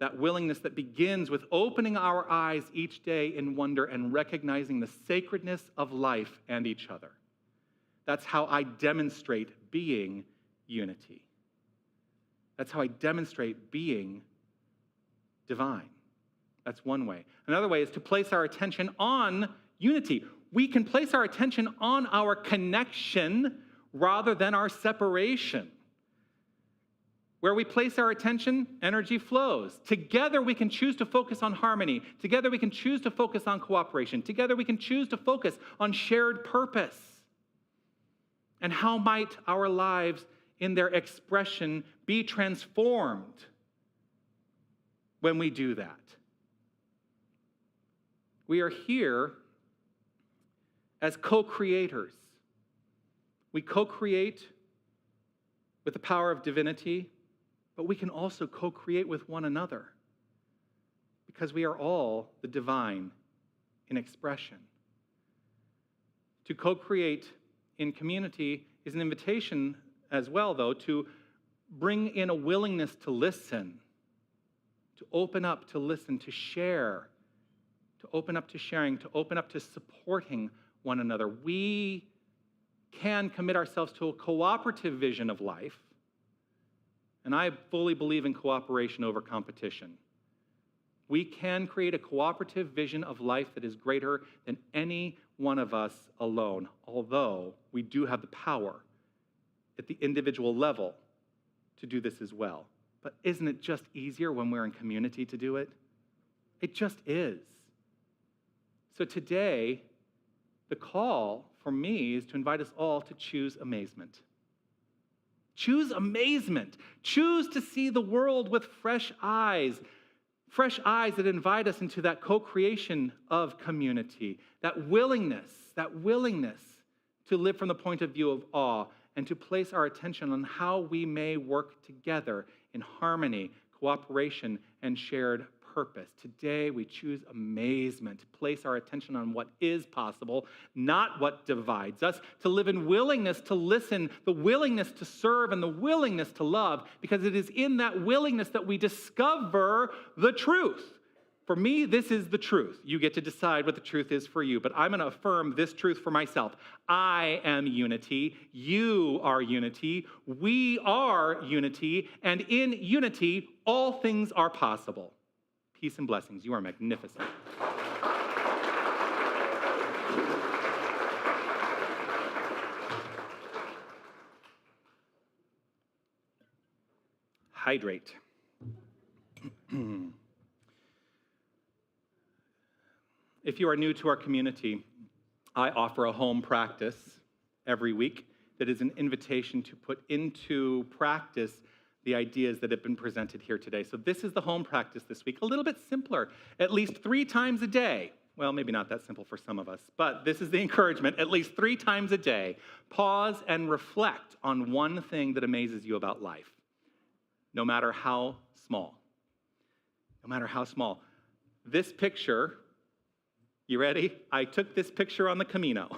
That willingness that begins with opening our eyes each day in wonder and recognizing the sacredness of life and each other. That's how I demonstrate being unity. That's how I demonstrate being divine. That's one way. Another way is to place our attention on unity. We can place our attention on our connection rather than our separation. Where we place our attention, energy flows. Together we can choose to focus on harmony. Together we can choose to focus on cooperation. Together we can choose to focus on shared purpose. And how might our lives in their expression be transformed when we do that? We are here as co-creators. We co-create with the power of divinity, but we can also co-create with one another because we are all the divine in expression. To co-create in community is an invitation as well, though, to bring in a willingness to listen, to open up, to listen, to share, to open up to sharing, to open up to supporting one another. We can commit ourselves to a cooperative vision of life, and I fully believe in cooperation over competition. We can create a cooperative vision of life that is greater than any one of us alone, although we do have the power at the individual level to do this as well. But isn't it just easier when we're in community to do it? It just is. So today, the call for me is to invite us all to choose amazement. Choose amazement. Choose to see the world with fresh eyes that invite us into that co-creation of community, that willingness to live from the point of view of awe and to place our attention on how we may work together in harmony, cooperation, and shared purpose. Today, we choose amazement, to place our attention on what is possible, not what divides us, to live in willingness to listen, the willingness to serve, and the willingness to love, because it is in that willingness that we discover the truth. For me, this is the truth. You get to decide what the truth is for you, but I'm going to affirm this truth for myself. I am unity. You are unity. We are unity. And in unity, all things are possible. Peace and blessings. You are magnificent. Hydrate. If you are new to our community, I offer a home practice every week that is an invitation to put into practice the ideas that have been presented here today. So this is the home practice this week, a little bit simpler, at least 3 times a day. Well, maybe not that simple for some of us, but this is the encouragement, at least 3 times a day. Pause and reflect on one thing that amazes you about life, no matter how small. No matter how small. This picture, you ready? I took this picture on the Camino.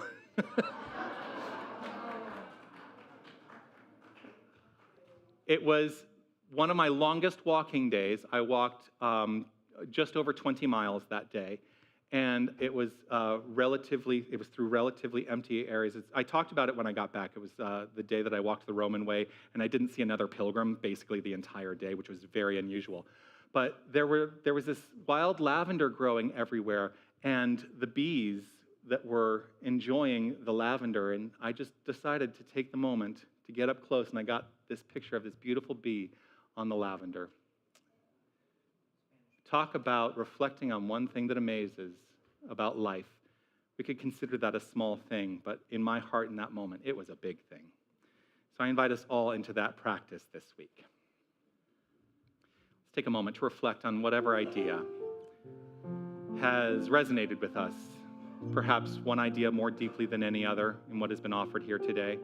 It was one of my longest walking days. I walked just over 20 miles that day, and it was through relatively empty areas. I talked about it when I got back. It was the day that I walked the Roman way, and I didn't see another pilgrim basically the entire day, which was very unusual. But there was this wild lavender growing everywhere, and the bees that were enjoying the lavender, and I just decided to take the moment to get up close, and I got this picture of this beautiful bee on the lavender. Talk about reflecting on one thing that amazes about life. We could consider that a small thing, but in my heart in that moment, it was a big thing. So I invite us all into that practice this week. Let's take a moment to reflect on whatever idea has resonated with us, perhaps one idea more deeply than any other in what has been offered here today.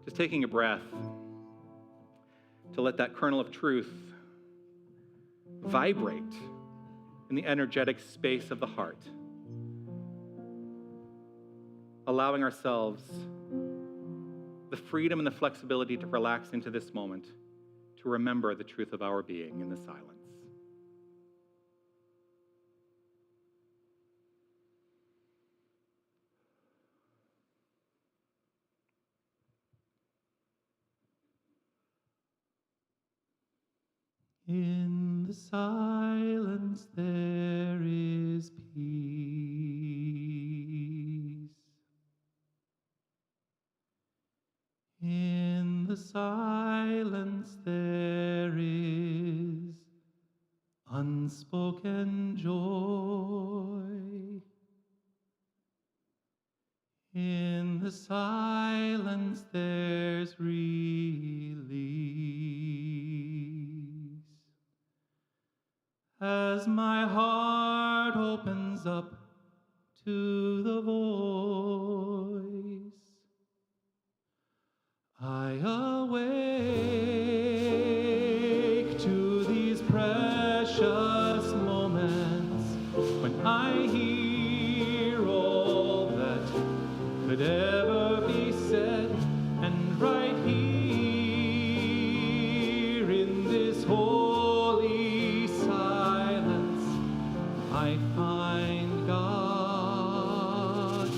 Just taking a breath to let that kernel of truth vibrate in the energetic space of the heart, allowing ourselves the freedom and the flexibility to relax into this moment, to remember the truth of our being in the silence. In the silence there is peace. In the silence there is unspoken joy. In the silence there's release. As my heart opens up to the voice, I awake to these precious moments when I hear all that could ever be said, and right here in this holy silence I find God,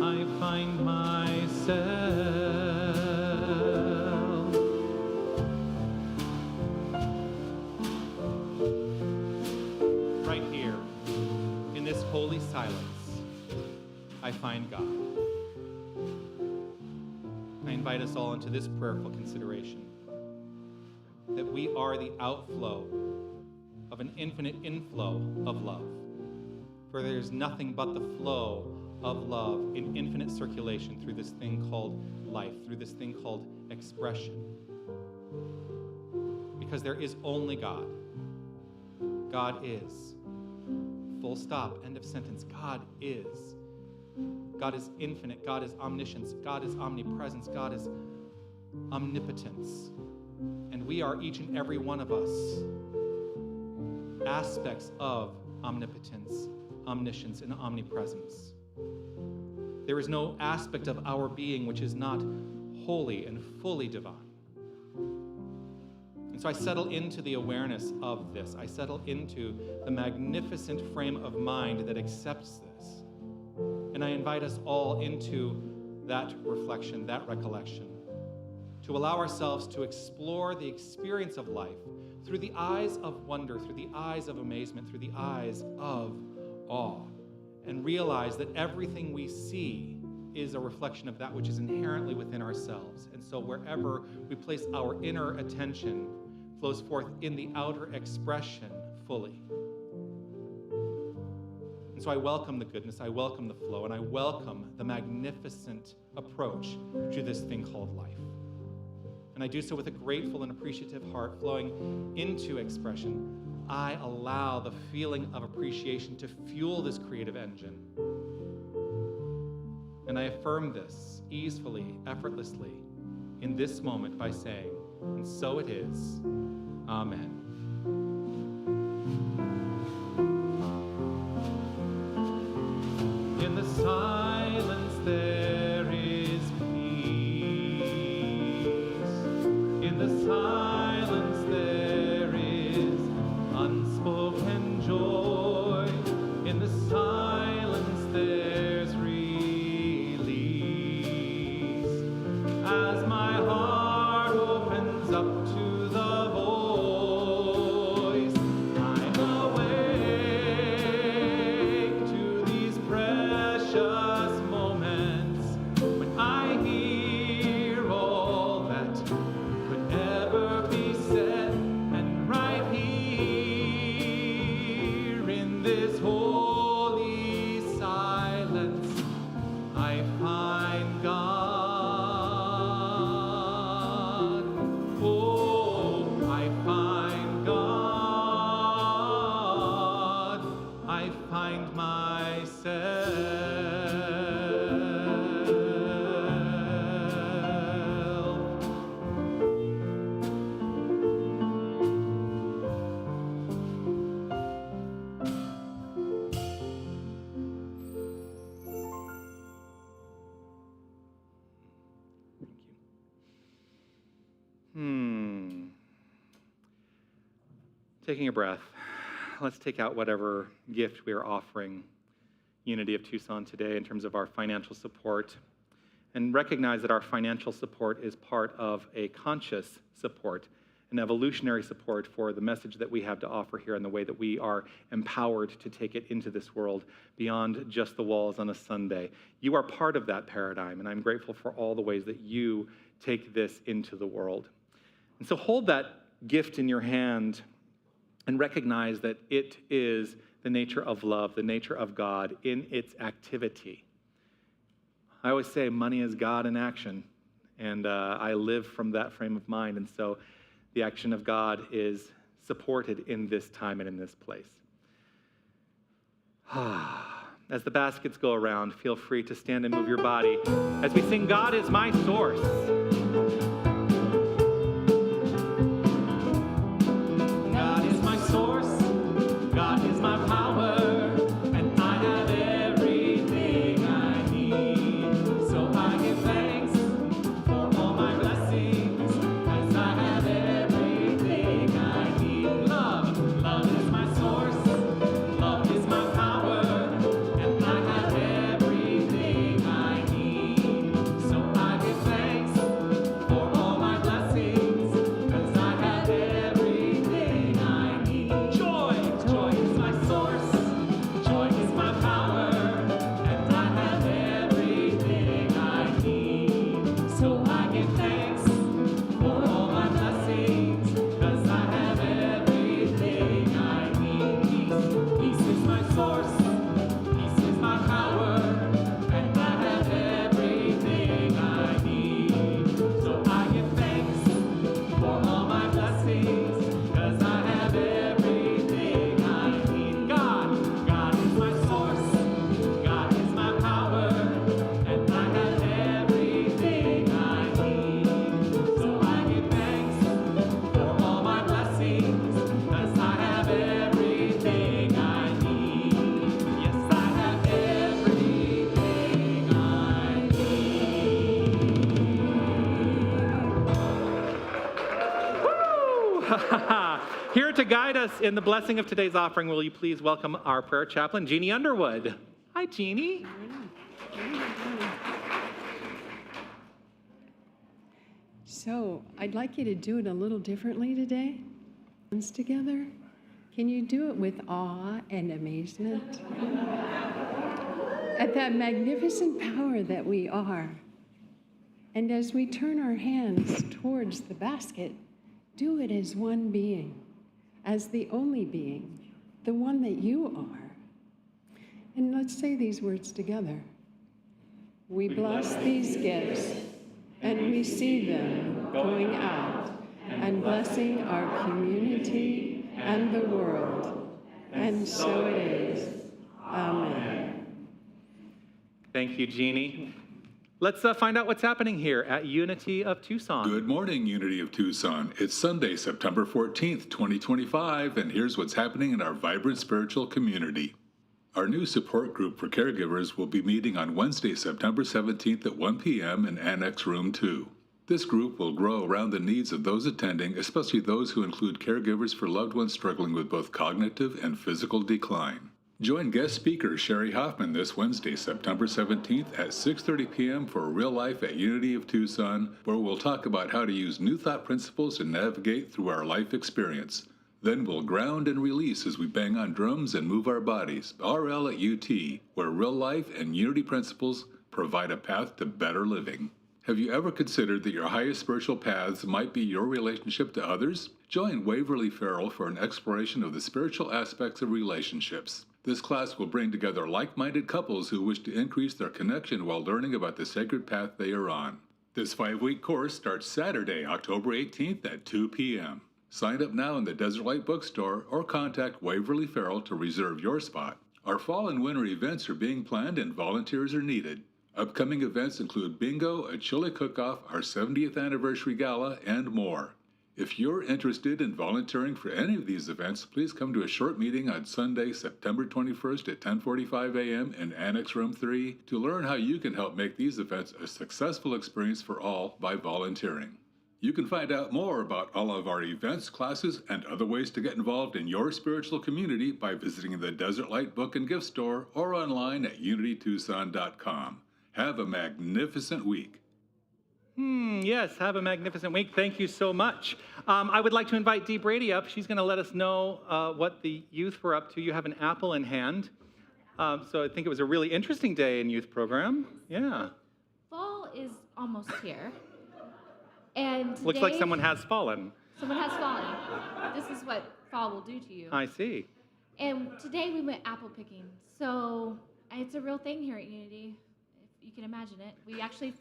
I find myself. Right here in this holy silence I find God. I invite us all into this prayerful consideration that we are the outflow of an infinite inflow of love. For there's nothing but the flow of love in infinite circulation through this thing called life, through this thing called expression. Because there is only God. God is. Full stop, end of sentence. God is. God is infinite. God is omniscience. God is omnipresence. God is omnipotence. And we are, each and every one of us, aspects of omnipotence, omniscience, and omnipresence. There is no aspect of our being which is not holy and fully divine. And so I settle into the awareness of this. I settle into the magnificent frame of mind that accepts this. And I invite us all into that reflection, that recollection, to allow ourselves to explore the experience of life through the eyes of wonder, through the eyes of amazement, through the eyes of awe, and realize that everything we see is a reflection of that which is inherently within ourselves. And so wherever we place our inner attention flows forth in the outer expression fully. And so I welcome the goodness, I welcome the flow, and I welcome the magnificent approach to this thing called life. And I do so with a grateful and appreciative heart flowing into expression. I allow the feeling of appreciation to fuel this creative engine. And I affirm this easily, effortlessly, in this moment by saying, and so it is. Amen. In the silence there is peace. In the silence there is unspoken joy. In the silence there's release. As my heart opens up to the voice, I'm awake to these precious moments when I hear all that could ever be said. And right here in this holy silence, I find God. Oh, I find God. I find myself. Taking a breath, let's take out whatever gift we are offering Unity of Tucson today in terms of our financial support, and recognize that our financial support is part of a conscious support, an evolutionary support for the message that we have to offer here and the way that we are empowered to take it into this world beyond just the walls on a Sunday. You are part of that paradigm, and I'm grateful for all the ways that you take this into the world. And so hold that gift in your hand and recognize that it is the nature of love, the nature of God in its activity. I always say money is God in action, and I live from that frame of mind, and so the action of God is supported in this time and in this place. As the baskets go around, feel free to stand and move your body as we sing, God is my source. to guide us in the blessing of today's offering, will you please welcome our prayer chaplain, Jeannie Underwood. Hi, Jeannie. So, I'd like you to do it a little differently today. Hands together. Can you do it with awe and amazement? At that magnificent power that we are. And as we turn our hands towards the basket, do it as one being, as the only being, the one that you are. And let's say these words together. We bless these gifts, and we see them going out and blessing our community and the world. And so it is. Amen. Thank you, Jeannie. Let's find out what's happening here at Unity of Tucson. Good morning, Unity of Tucson. It's Sunday, September 14th, 2025, and here's what's happening in our vibrant spiritual community. Our new support group for caregivers will be meeting on Wednesday, September 17th at 1 p.m. in Annex Room 2. This group will grow around the needs of those attending, especially those who include caregivers for loved ones struggling with both cognitive and physical decline. Join guest speaker Sherry Hoffman this Wednesday, September 17th at 6:30 p.m. for Real Life at Unity of Tucson, where we'll talk about how to use new thought principles to navigate through our life experience. Then we'll ground and release as we bang on drums and move our bodies. RL at UT, where real life and unity principles provide a path to better living. Have you ever considered that your highest spiritual paths might be your relationship to others? Join Waverly Farrell for an exploration of the spiritual aspects of relationships. This class will bring together like-minded couples who wish to increase their connection while learning about the sacred path they are on. This 5-week course starts Saturday, October 18th at 2 p.m. Sign up now in the Desert Light Bookstore or contact Waverly Farrell to reserve your spot. Our fall and winter events are being planned and volunteers are needed. Upcoming events include bingo, a chili cook-off, our 70th anniversary gala, and more. If you're interested in volunteering for any of these events, please come to a short meeting on Sunday, September 21st at 10:45 a.m. in Annex Room 3 to learn how you can help make these events a successful experience for all by volunteering. You can find out more about all of our events, classes, and other ways to get involved in your spiritual community by visiting the Desert Light Book and Gift Store or online at unitytucson.com. Have a magnificent week. Yes, have a magnificent week. Thank you so much. I would like to invite Dee Brady up. She's going to let us know what the youth were up to. You have an apple in hand. So I think it was a really interesting day in youth program. Yeah. Fall is almost here. And today, Looks like someone has fallen. someone has fallen. This is what fall will do to you. I see. And today we went apple picking. So it's a real thing here at Unity, if you can imagine it. We actually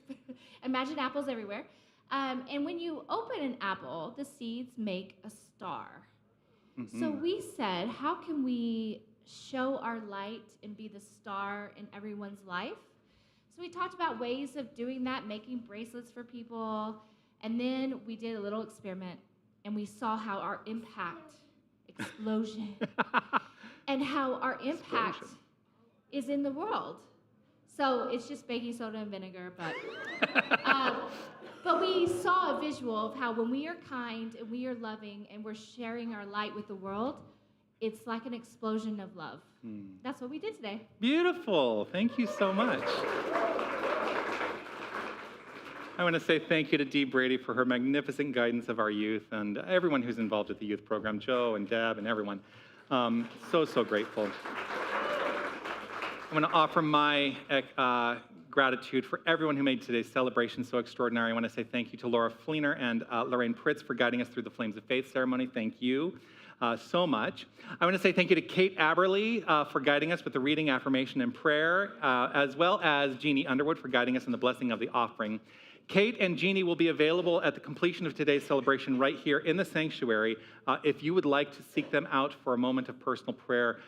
imagine apples everywhere. And when you open an apple, the seeds make a star. Mm-hmm. So we said, how can we show our light and be the star in everyone's life? So we talked about ways of doing that, making bracelets for people. And then we did a little experiment, and we saw how our impact, explosion, and how our impact is in the world. So it's just baking soda and vinegar, but we saw a visual of how when we are kind and we are loving and we're sharing our light with the world, it's like an explosion of love. That's what we did today. Beautiful. Thank you so much. I want to say thank you to Dee Brady for her magnificent guidance of our youth and everyone who's involved with the youth program, Joe and Deb and everyone. So grateful. I want to offer my gratitude for everyone who made today's celebration so extraordinary. I want to say thank you to Laura Fleener and Lorraine Pritz for guiding us through the Flames of Faith ceremony. Thank you so much. I want to say thank you to Kate Aberly for guiding us with the reading, affirmation, and prayer, as well as Jeannie Underwood for guiding us in the blessing of the offering. Kate and Jeannie will be available at the completion of today's celebration right here in the sanctuary. If you would like to seek them out for a moment of personal prayer,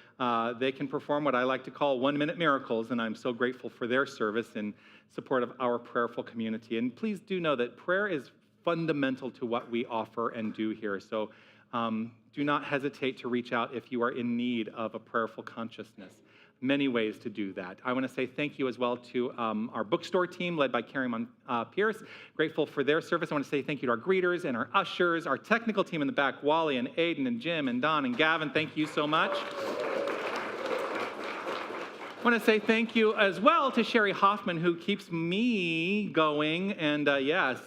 they can perform what I like to call 1-minute miracles, and I'm so grateful for their service in support of our prayerful community. And please do know that prayer is fundamental to what we offer and do here. So do not hesitate to reach out if you are in need of a prayerful consciousness. many ways to do that. I want to say thank you as well to our bookstore team led by Carrie Pierce. Grateful for their service. I want to say thank you to our greeters and our ushers, our technical team in the back, Wally and Aiden and Jim and Don and Gavin. Thank you so much. I want to say thank you as well to Sherry Hoffman, who keeps me going. And yes,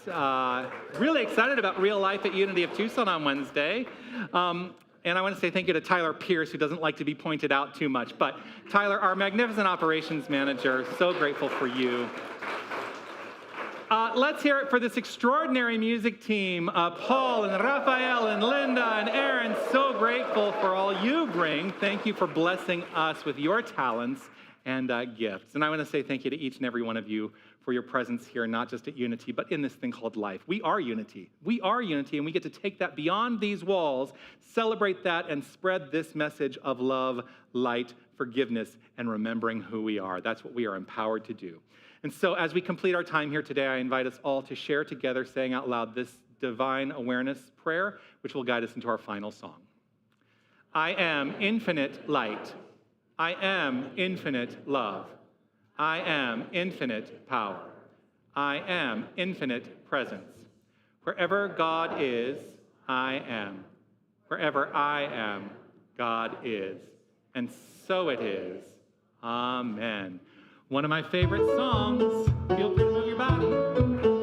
really excited about real life at Unity of Tucson on Wednesday. And I want to say thank you to Tyler Pierce, who doesn't like to be pointed out too much. But Tyler, our magnificent operations manager, so grateful for you. Let's hear it for this extraordinary music team, Paul and Raphael and Linda and Aaron. So grateful for all you bring. Thank you for blessing us with your talents and gifts. And I want to say thank you to each and every one of you for your presence here, not just at Unity, but in this thing called life. We are Unity. We are Unity, and we get to take that beyond these walls, celebrate that, and spread this message of love, light, forgiveness, and remembering who we are. That's what we are empowered to do. And so as we complete our time here today, I invite us all to share together, saying out loud this divine awareness prayer, which will guide us into our final song. I am infinite light. I am infinite love. I am infinite power. I am infinite presence. Wherever God is, I am. Wherever I am, God is. And so it is. Amen. One of my favorite songs. Feel free to move your body.